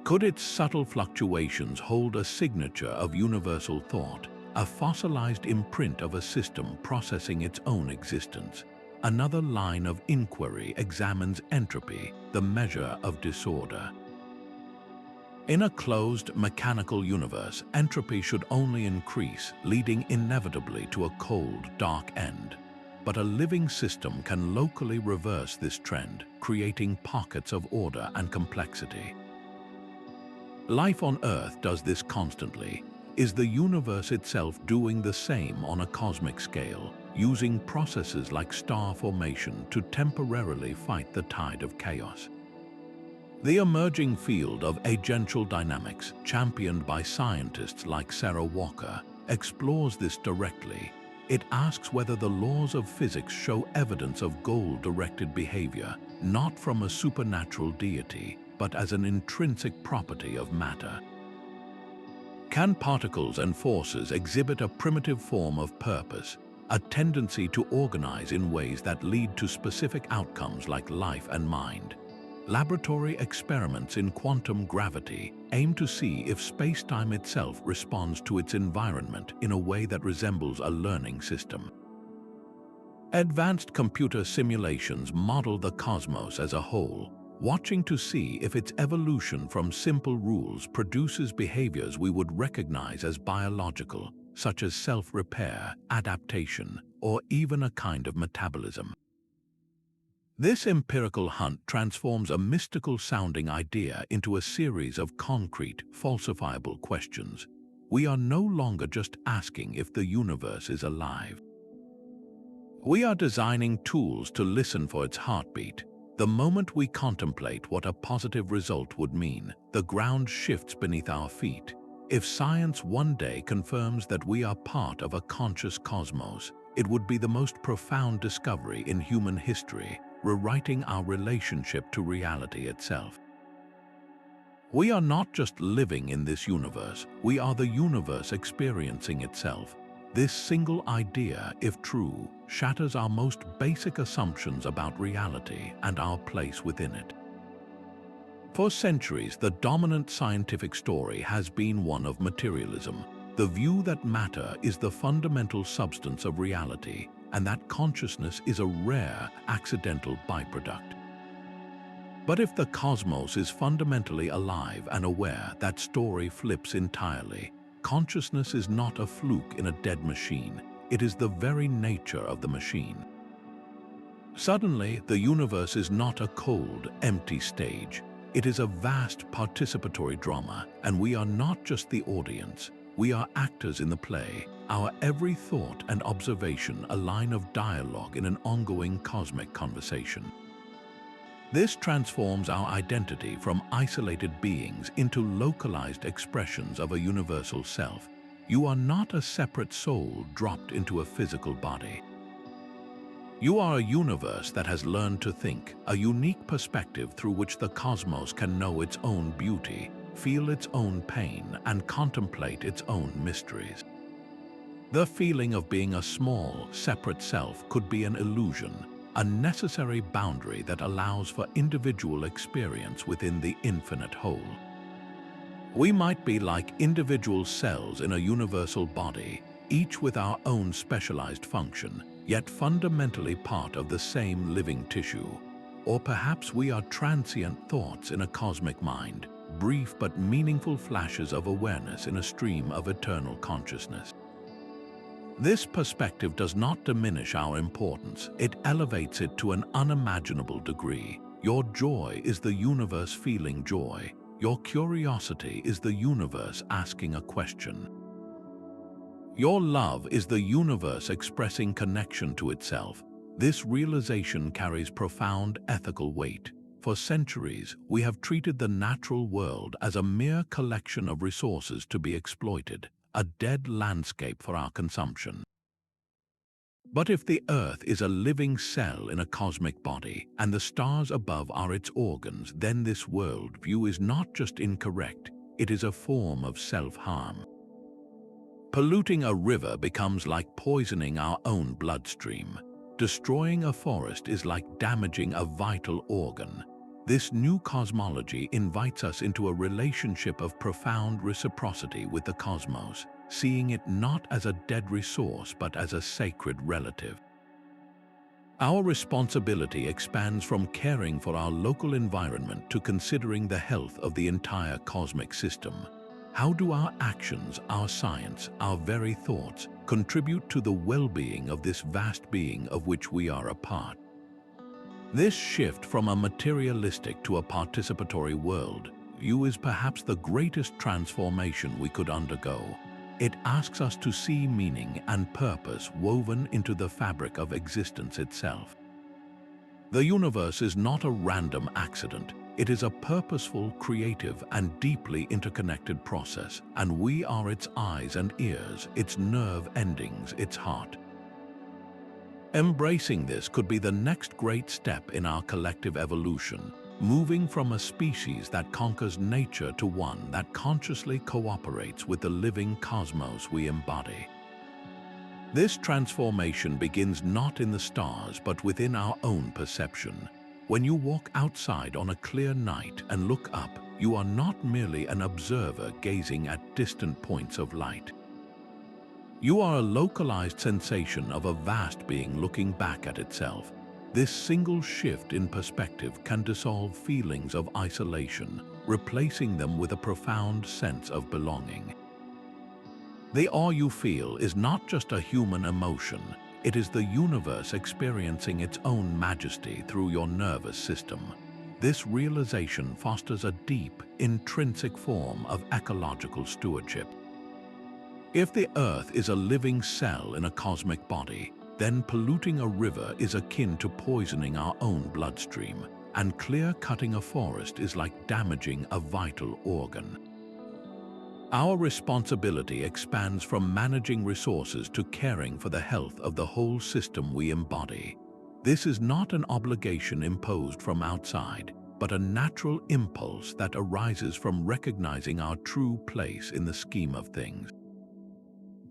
Could its subtle fluctuations hold a signature of universal thought, a fossilized imprint of a system processing its own existence? Another line of inquiry examines entropy, the measure of disorder. In a closed, mechanical universe, entropy should only increase, leading inevitably to a cold, dark end. But a living system can locally reverse this trend, creating pockets of order and complexity. Life on Earth does this constantly. Is the universe itself doing the same on a cosmic scale, using processes like star formation to temporarily fight the tide of chaos? The emerging field of agential dynamics, championed by scientists like Sarah Walker, explores this directly. It asks whether the laws of physics show evidence of goal-directed behavior, not from a supernatural deity, but as an intrinsic property of matter. Can particles and forces exhibit a primitive form of purpose, a tendency to organize in ways that lead to specific outcomes like life and mind? Laboratory experiments in quantum gravity aim to see if space-time itself responds to its environment in a way that resembles a learning system. Advanced computer simulations model the cosmos as a whole, watching to see if its evolution from simple rules produces behaviors we would recognize as biological, such as self-repair, adaptation, or even a kind of metabolism. This empirical hunt transforms a mystical-sounding idea into a series of concrete, falsifiable questions. We are no longer just asking if the universe is alive. We are designing tools to listen for its heartbeat. The moment we contemplate what a positive result would mean, the ground shifts beneath our feet. If science one day confirms that we are part of a conscious cosmos, it would be the most profound discovery in human history, rewriting our relationship to reality itself. We are not just living in this universe, we are the universe experiencing itself. This single idea, if true, shatters our most basic assumptions about reality and our place within it. For centuries, the dominant scientific story has been one of materialism, the view that matter is the fundamental substance of reality, and that consciousness is a rare, accidental byproduct. But if the cosmos is fundamentally alive and aware, that story flips entirely. Consciousness is not a fluke in a dead machine, it is the very nature of the machine. Suddenly, the universe is not a cold, empty stage. It is a vast participatory drama, and we are not just the audience. We are actors in the play, our every thought and observation a line of dialogue in an ongoing cosmic conversation. This transforms our identity from isolated beings into localized expressions of a universal self. You are not a separate soul dropped into a physical body. You are a universe that has learned to think, a unique perspective through which the cosmos can know its own beauty, feel its own pain, and contemplate its own mysteries. The feeling of being a small, separate self could be an illusion, a necessary boundary that allows for individual experience within the infinite whole. We might be like individual cells in a universal body, each with our own specialized function, yet fundamentally part of the same living tissue. Or perhaps we are transient thoughts in a cosmic mind, brief but meaningful flashes of awareness in a stream of eternal consciousness. This perspective does not diminish our importance, it elevates it to an unimaginable degree. Your joy is the universe feeling joy. Your curiosity is the universe asking a question. Your love is the universe expressing connection to itself. This realization carries profound ethical weight. For centuries, we have treated the natural world as a mere collection of resources to be exploited, a dead landscape for our consumption. But if the Earth is a living cell in a cosmic body, and the stars above are its organs, then this worldview is not just incorrect, it is a form of self-harm. Polluting a river becomes like poisoning our own bloodstream. Destroying a forest is like damaging a vital organ. This new cosmology invites us into a relationship of profound reciprocity with the cosmos, seeing it not as a dead resource but as a sacred relative. Our responsibility expands from caring for our local environment to considering the health of the entire cosmic system. How do our actions, our science, our very thoughts contribute to the well-being of this vast being of which we are a part? This shift from a materialistic to a participatory world view is perhaps the greatest transformation we could undergo. It asks us to see meaning and purpose woven into the fabric of existence itself. The universe is not a random accident. It is a purposeful, creative, and deeply interconnected process, and we are its eyes and ears, its nerve endings, its heart. Embracing this could be the next great step in our collective evolution, moving from a species that conquers nature to one that consciously cooperates with the living cosmos we embody. This transformation begins not in the stars but within our own perception. When you walk outside on a clear night and look up, you are not merely an observer gazing at distant points of light. You are a localized sensation of a vast being looking back at itself. This single shift in perspective can dissolve feelings of isolation, replacing them with a profound sense of belonging. The awe you feel is not just a human emotion, it is the universe experiencing its own majesty through your nervous system. This realization fosters a deep, intrinsic form of ecological stewardship. If the Earth is a living cell in a cosmic body, then polluting a river is akin to poisoning our own bloodstream, and clear-cutting a forest is like damaging a vital organ. Our responsibility expands from managing resources to caring for the health of the whole system we embody. This is not an obligation imposed from outside, but a natural impulse that arises from recognizing our true place in the scheme of things.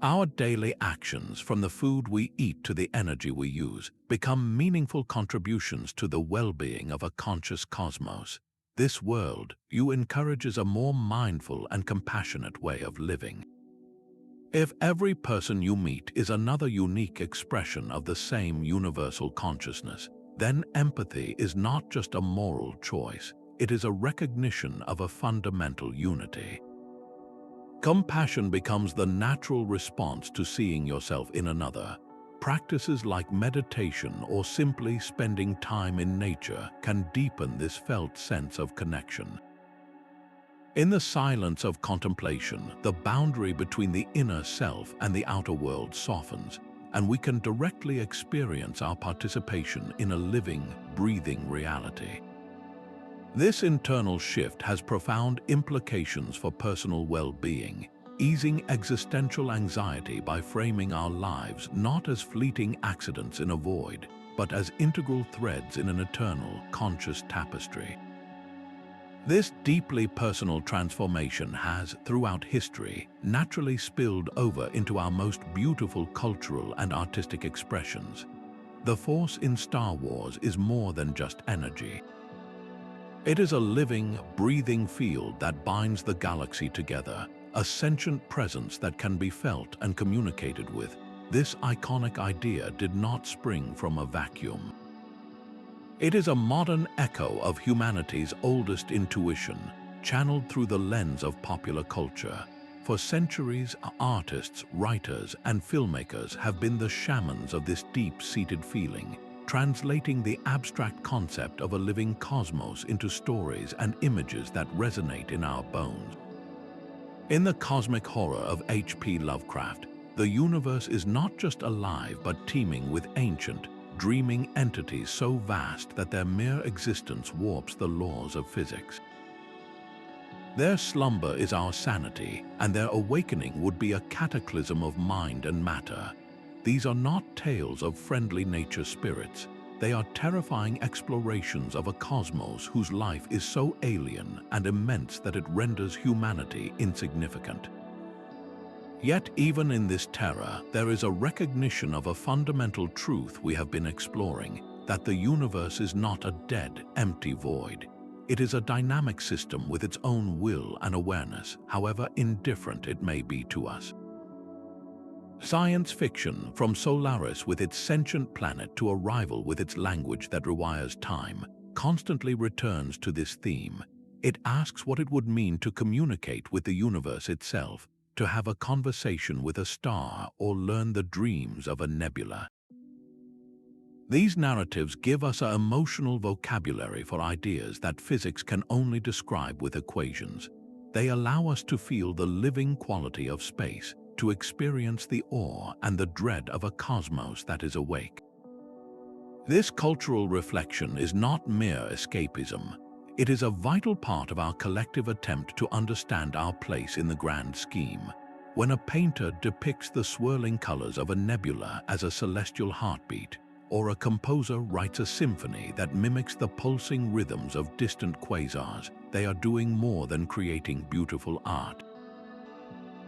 Our daily actions, from the food we eat to the energy we use, become meaningful contributions to the well-being of a conscious cosmos. This world view encourages a more mindful and compassionate way of living. If every person you meet is another unique expression of the same universal consciousness, then empathy is not just a moral choice, it is a recognition of a fundamental unity. Compassion becomes the natural response to seeing yourself in another. Practices like meditation or simply spending time in nature can deepen this felt sense of connection. In the silence of contemplation, the boundary between the inner self and the outer world softens, and we can directly experience our participation in a living, breathing reality. This internal shift has profound implications for personal well-being, easing existential anxiety by framing our lives not as fleeting accidents in a void, but as integral threads in an eternal, conscious tapestry. This deeply personal transformation has, throughout history, naturally spilled over into our most beautiful cultural and artistic expressions. The Force in Star Wars is more than just energy. It is a living, breathing field that binds the galaxy together, a sentient presence that can be felt and communicated with. This iconic idea did not spring from a vacuum. It is a modern echo of humanity's oldest intuition, channeled through the lens of popular culture. For centuries, artists, writers, and filmmakers have been the shamans of this deep-seated feeling, translating the abstract concept of a living cosmos into stories and images that resonate in our bones. In the cosmic horror of H.P. Lovecraft, the universe is not just alive but teeming with ancient, dreaming entities so vast that their mere existence warps the laws of physics. Their slumber is our sanity, and their awakening would be a cataclysm of mind and matter. These are not tales of friendly nature spirits. They are terrifying explorations of a cosmos whose life is so alien and immense that it renders humanity insignificant. Yet even in this terror, there is a recognition of a fundamental truth we have been exploring, that the universe is not a dead, empty void. It is a dynamic system with its own will and awareness, however indifferent it may be to us. Science fiction, from Solaris with its sentient planet to Arrival with its language that rewires time, constantly returns to this theme. It asks what it would mean to communicate with the universe itself, to have a conversation with a star, or learn the dreams of a nebula. These narratives give us an emotional vocabulary for ideas that physics can only describe with equations. They allow us to feel the living quality of space, to experience the awe and the dread of a cosmos that is awake. This cultural reflection is not mere escapism. It is a vital part of our collective attempt to understand our place in the grand scheme. When a painter depicts the swirling colors of a nebula as a celestial heartbeat, or a composer writes a symphony that mimics the pulsing rhythms of distant quasars, they are doing more than creating beautiful art.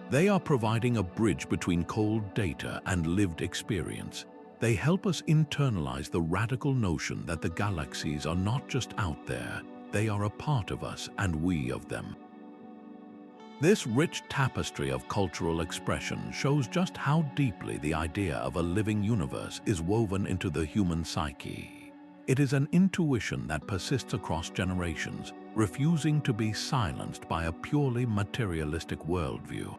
They are providing a bridge between cold data and lived experience. They help us internalize the radical notion that the galaxies are not just out there, they are a part of us and we of them. This rich tapestry of cultural expression shows just how deeply the idea of a living universe is woven into the human psyche. It is an intuition that persists across generations, refusing to be silenced by a purely materialistic worldview.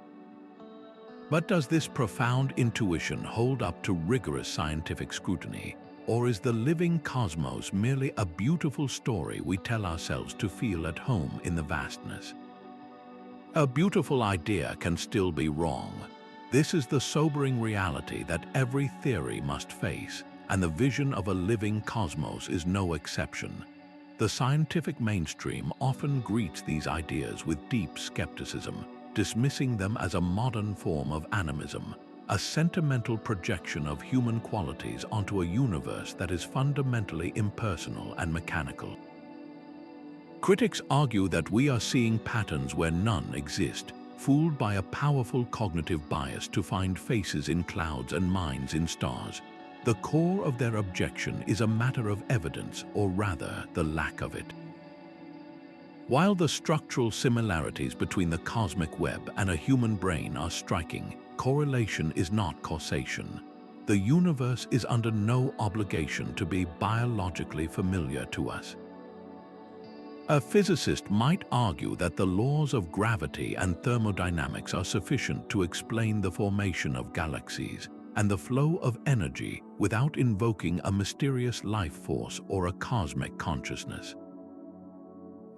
But does this profound intuition hold up to rigorous scientific scrutiny, or is the living cosmos merely a beautiful story we tell ourselves to feel at home in the vastness? A beautiful idea can still be wrong. This is the sobering reality that every theory must face, and the vision of a living cosmos is no exception. The scientific mainstream often greets these ideas with deep skepticism, dismissing them as a modern form of animism, a sentimental projection of human qualities onto a universe that is fundamentally impersonal and mechanical. Critics argue that we are seeing patterns where none exist, fooled by a powerful cognitive bias to find faces in clouds and minds in stars. The core of their objection is a matter of evidence, or rather, the lack of it. While the structural similarities between the cosmic web and a human brain are striking, correlation is not causation. The universe is under no obligation to be biologically familiar to us. A physicist might argue that the laws of gravity and thermodynamics are sufficient to explain the formation of galaxies and the flow of energy without invoking a mysterious life force or a cosmic consciousness.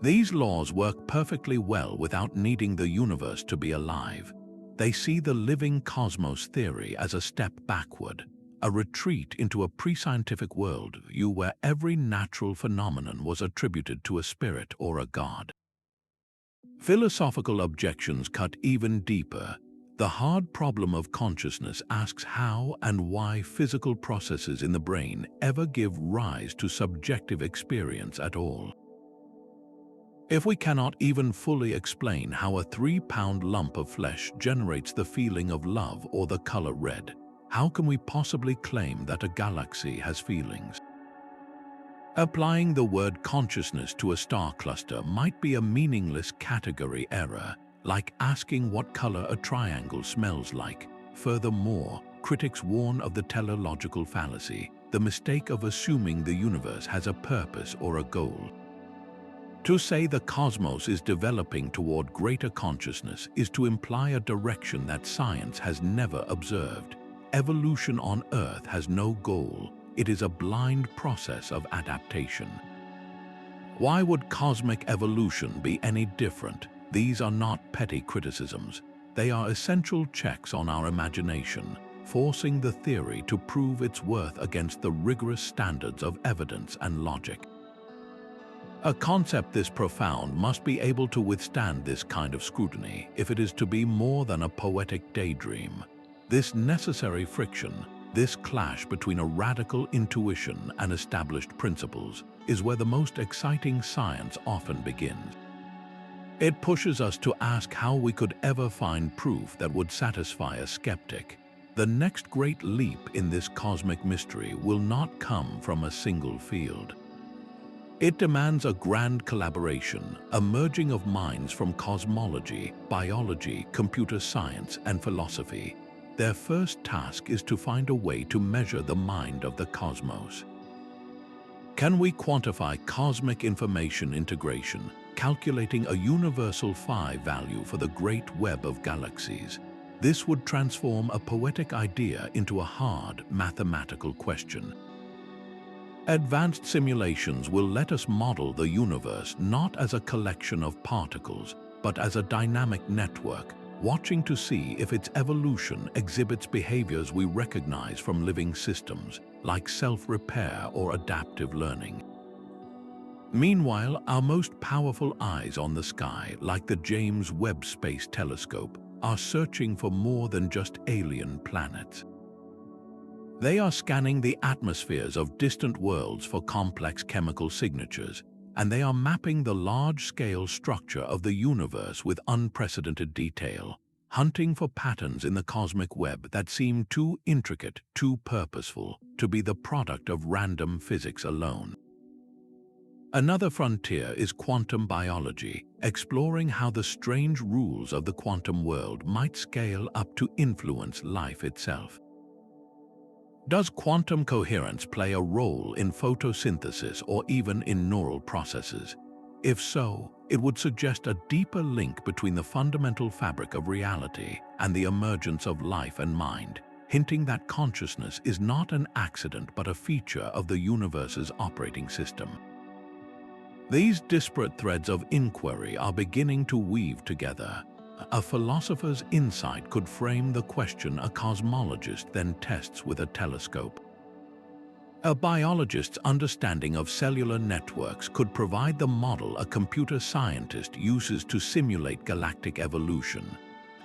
These laws work perfectly well without needing the universe to be alive. They see the living cosmos theory as a step backward, a retreat into a pre-scientific worldview where every natural phenomenon was attributed to a spirit or a god. Philosophical objections cut even deeper. The hard problem of consciousness asks how and why physical processes in the brain ever give rise to subjective experience at all. If we cannot even fully explain how a 3-pound lump of flesh generates the feeling of love or the color red, how can we possibly claim that a galaxy has feelings? Applying the word consciousness to a star cluster might be a meaningless category error, like asking what color a triangle smells like. Furthermore, critics warn of the teleological fallacy, the mistake of assuming the universe has a purpose or a goal. To say the cosmos is developing toward greater consciousness is to imply a direction that science has never observed. Evolution on Earth has no goal. It is a blind process of adaptation. Why would cosmic evolution be any different? These are not petty criticisms. They are essential checks on our imagination, forcing the theory to prove its worth against the rigorous standards of evidence and logic. A concept this profound must be able to withstand this kind of scrutiny if it is to be more than a poetic daydream. This necessary friction, this clash between a radical intuition and established principles, is where the most exciting science often begins. It pushes us to ask how we could ever find proof that would satisfy a skeptic. The next great leap in this cosmic mystery will not come from a single field. It demands a grand collaboration, a merging of minds from cosmology, biology, computer science, and philosophy. Their first task is to find a way to measure the mind of the cosmos. Can we quantify cosmic information integration, calculating a universal phi value for the great web of galaxies? This would transform a poetic idea into a hard, mathematical question. Advanced simulations will let us model the universe not as a collection of particles, but as a dynamic network, watching to see if its evolution exhibits behaviors we recognize from living systems, like self-repair or adaptive learning. Meanwhile, our most powerful eyes on the sky, like the James Webb Space Telescope, are searching for more than just alien planets. They are scanning the atmospheres of distant worlds for complex chemical signatures, and they are mapping the large-scale structure of the universe with unprecedented detail, hunting for patterns in the cosmic web that seem too intricate, too purposeful, to be the product of random physics alone. Another frontier is quantum biology, exploring how the strange rules of the quantum world might scale up to influence life itself. Does quantum coherence play a role in photosynthesis or even in neural processes? If so, it would suggest a deeper link between the fundamental fabric of reality and the emergence of life and mind, hinting that consciousness is not an accident but a feature of the universe's operating system. These disparate threads of inquiry are beginning to weave together. A philosopher's insight could frame the question a cosmologist then tests with a telescope. A biologist's understanding of cellular networks could provide the model a computer scientist uses to simulate galactic evolution.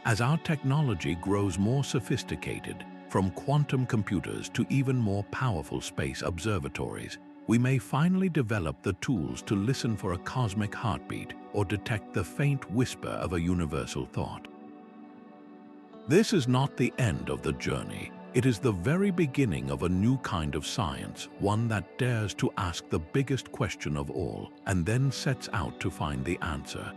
As our technology grows more sophisticated, from quantum computers to even more powerful space observatories, we may finally develop the tools to listen for a cosmic heartbeat or detect the faint whisper of a universal thought. This is not the end of the journey. It is the very beginning of a new kind of science, one that dares to ask the biggest question of all and then sets out to find the answer.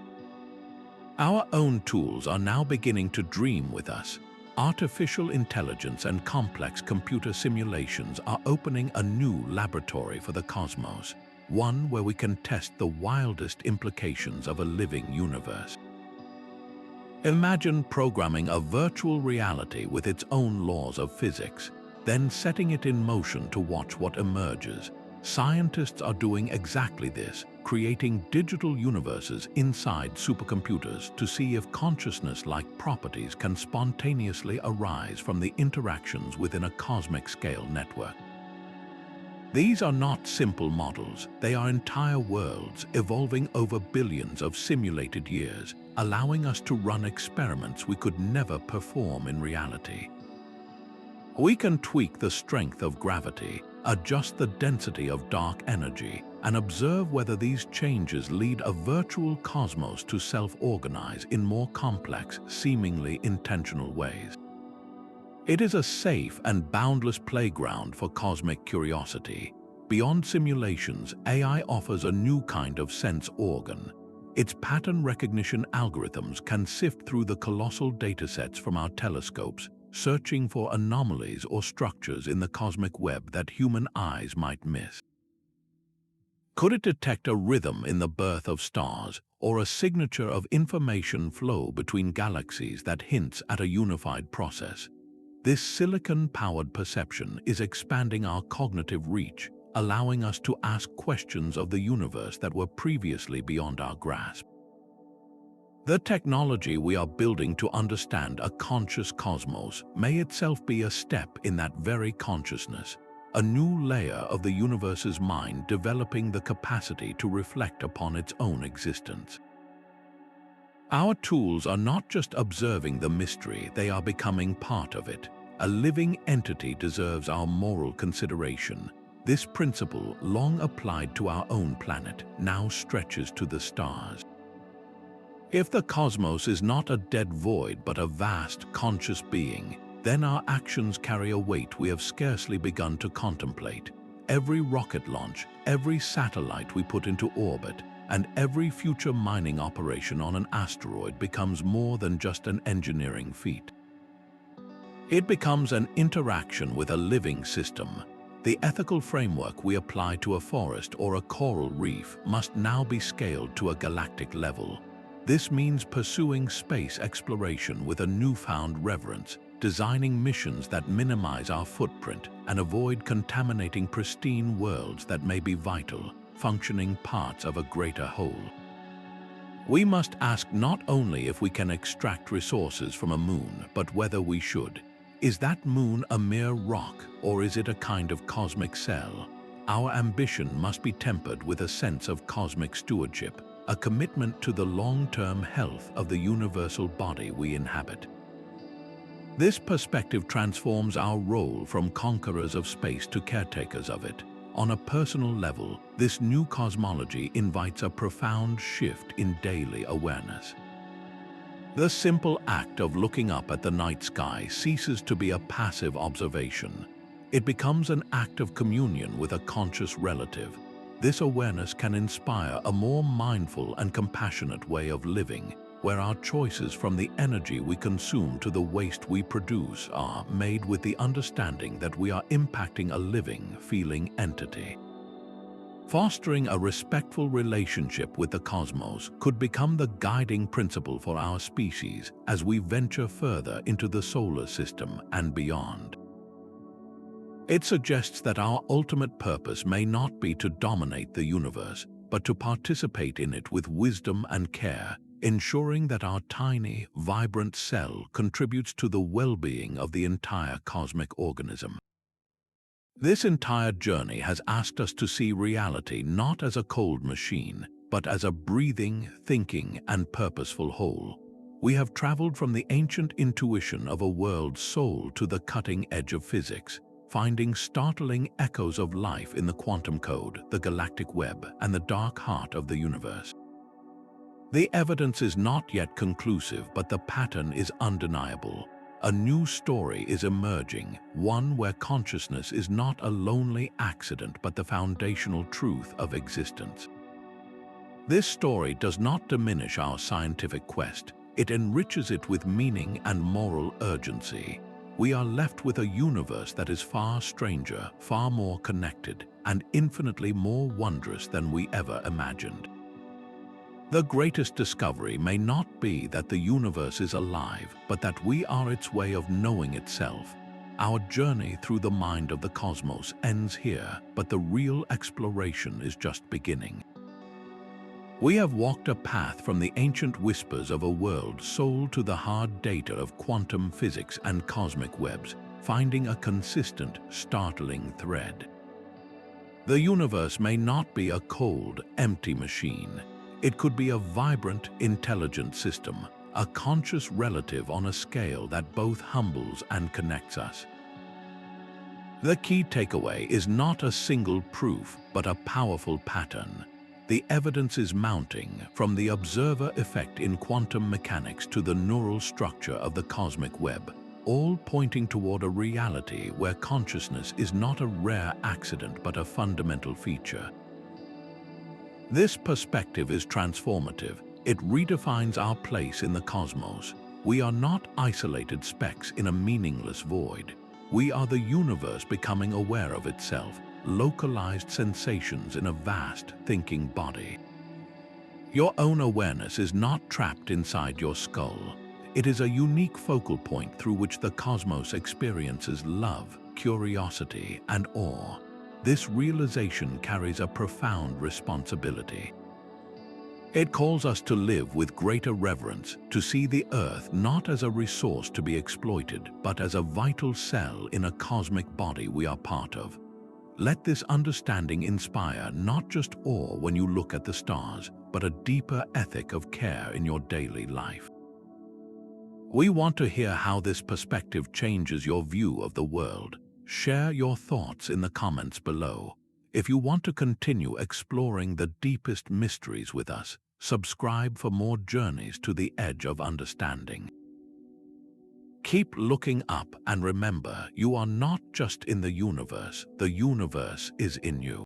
Our own tools are now beginning to dream with us. Artificial intelligence and complex computer simulations are opening a new laboratory for the cosmos, one where we can test the wildest implications of a living universe. Imagine programming a virtual reality with its own laws of physics, then setting it in motion to watch what emerges. Scientists are doing exactly this, creating digital universes inside supercomputers to see if consciousness-like properties can spontaneously arise from the interactions within a cosmic-scale network. These are not simple models, they are entire worlds evolving over billions of simulated years, allowing us to run experiments we could never perform in reality. We can tweak the strength of gravity, adjust the density of dark energy, and observe whether these changes lead a virtual cosmos to self-organize in more complex, seemingly intentional ways. It is a safe and boundless playground for cosmic curiosity. Beyond simulations, AI offers a new kind of sense organ. Its pattern recognition algorithms can sift through the colossal datasets from our telescopes, searching for anomalies or structures in the cosmic web that human eyes might miss. Could it detect a rhythm in the birth of stars, or a signature of information flow between galaxies that hints at a unified process? This silicon-powered perception is expanding our cognitive reach, allowing us to ask questions of the universe that were previously beyond our grasp. The technology we are building to understand a conscious cosmos may itself be a step in that very consciousness, a new layer of the universe's mind developing the capacity to reflect upon its own existence. Our tools are not just observing the mystery, they are becoming part of it. A living entity deserves our moral consideration. This principle, long applied to our own planet, now stretches to the stars. If the cosmos is not a dead void but a vast, conscious being, then our actions carry a weight we have scarcely begun to contemplate. Every rocket launch, every satellite we put into orbit, and every future mining operation on an asteroid becomes more than just an engineering feat. It becomes an interaction with a living system. The ethical framework we apply to a forest or a coral reef must now be scaled to a galactic level. This means pursuing space exploration with a newfound reverence, designing missions that minimize our footprint and avoid contaminating pristine worlds that may be vital, functioning parts of a greater whole. We must ask not only if we can extract resources from a moon, but whether we should. Is that moon a mere rock, or is it a kind of cosmic cell? Our ambition must be tempered with a sense of cosmic stewardship, a commitment to the long-term health of the universal body we inhabit. This perspective transforms our role from conquerors of space to caretakers of it. On a personal level, this new cosmology invites a profound shift in daily awareness. The simple act of looking up at the night sky ceases to be a passive observation. It becomes an act of communion with a conscious relative. This awareness can inspire a more mindful and compassionate way of living, where our choices from the energy we consume to the waste we produce are made with the understanding that we are impacting a living, feeling entity. Fostering a respectful relationship with the cosmos could become the guiding principle for our species as we venture further into the solar system and beyond. It suggests that our ultimate purpose may not be to dominate the universe, but to participate in it with wisdom and care, ensuring that our tiny, vibrant cell contributes to the well-being of the entire cosmic organism. This entire journey has asked us to see reality not as a cold machine, but as a breathing, thinking, and purposeful whole. We have traveled from the ancient intuition of a world soul to the cutting edge of physics, finding startling echoes of life in the quantum code, the galactic web, and the dark heart of the universe. The evidence is not yet conclusive, but the pattern is undeniable. A new story is emerging, one where consciousness is not a lonely accident but the foundational truth of existence. This story does not diminish our scientific quest, it enriches it with meaning and moral urgency. We are left with a universe that is far stranger, far more connected, and infinitely more wondrous than we ever imagined. The greatest discovery may not be that the universe is alive, but that we are its way of knowing itself. Our journey through the mind of the cosmos ends here, but the real exploration is just beginning. We have walked a path from the ancient whispers of a world soul to the hard data of quantum physics and cosmic webs, finding a consistent, startling thread. The universe may not be a cold, empty machine. It could be a vibrant, intelligent system, a conscious relative on a scale that both humbles and connects us. The key takeaway is not a single proof, but a powerful pattern. The evidence is mounting, from the observer effect in quantum mechanics to the neural structure of the cosmic web, all pointing toward a reality where consciousness is not a rare accident but a fundamental feature. This perspective is transformative. It redefines our place in the cosmos. We are not isolated specks in a meaningless void. We are the universe becoming aware of itself, localized sensations in a vast, thinking body. Your own awareness is not trapped inside your skull. It is a unique focal point through which the cosmos experiences love, curiosity, and awe. This realization carries a profound responsibility. It calls us to live with greater reverence, to see the Earth not as a resource to be exploited, but as a vital cell in a cosmic body we are part of. Let this understanding inspire not just awe when you look at the stars, but a deeper ethic of care in your daily life. We want to hear how this perspective changes your view of the world. Share your thoughts in the comments below. If you want to continue exploring the deepest mysteries with us, subscribe for more journeys to the edge of understanding. Keep looking up and remember, you are not just in the universe is in you.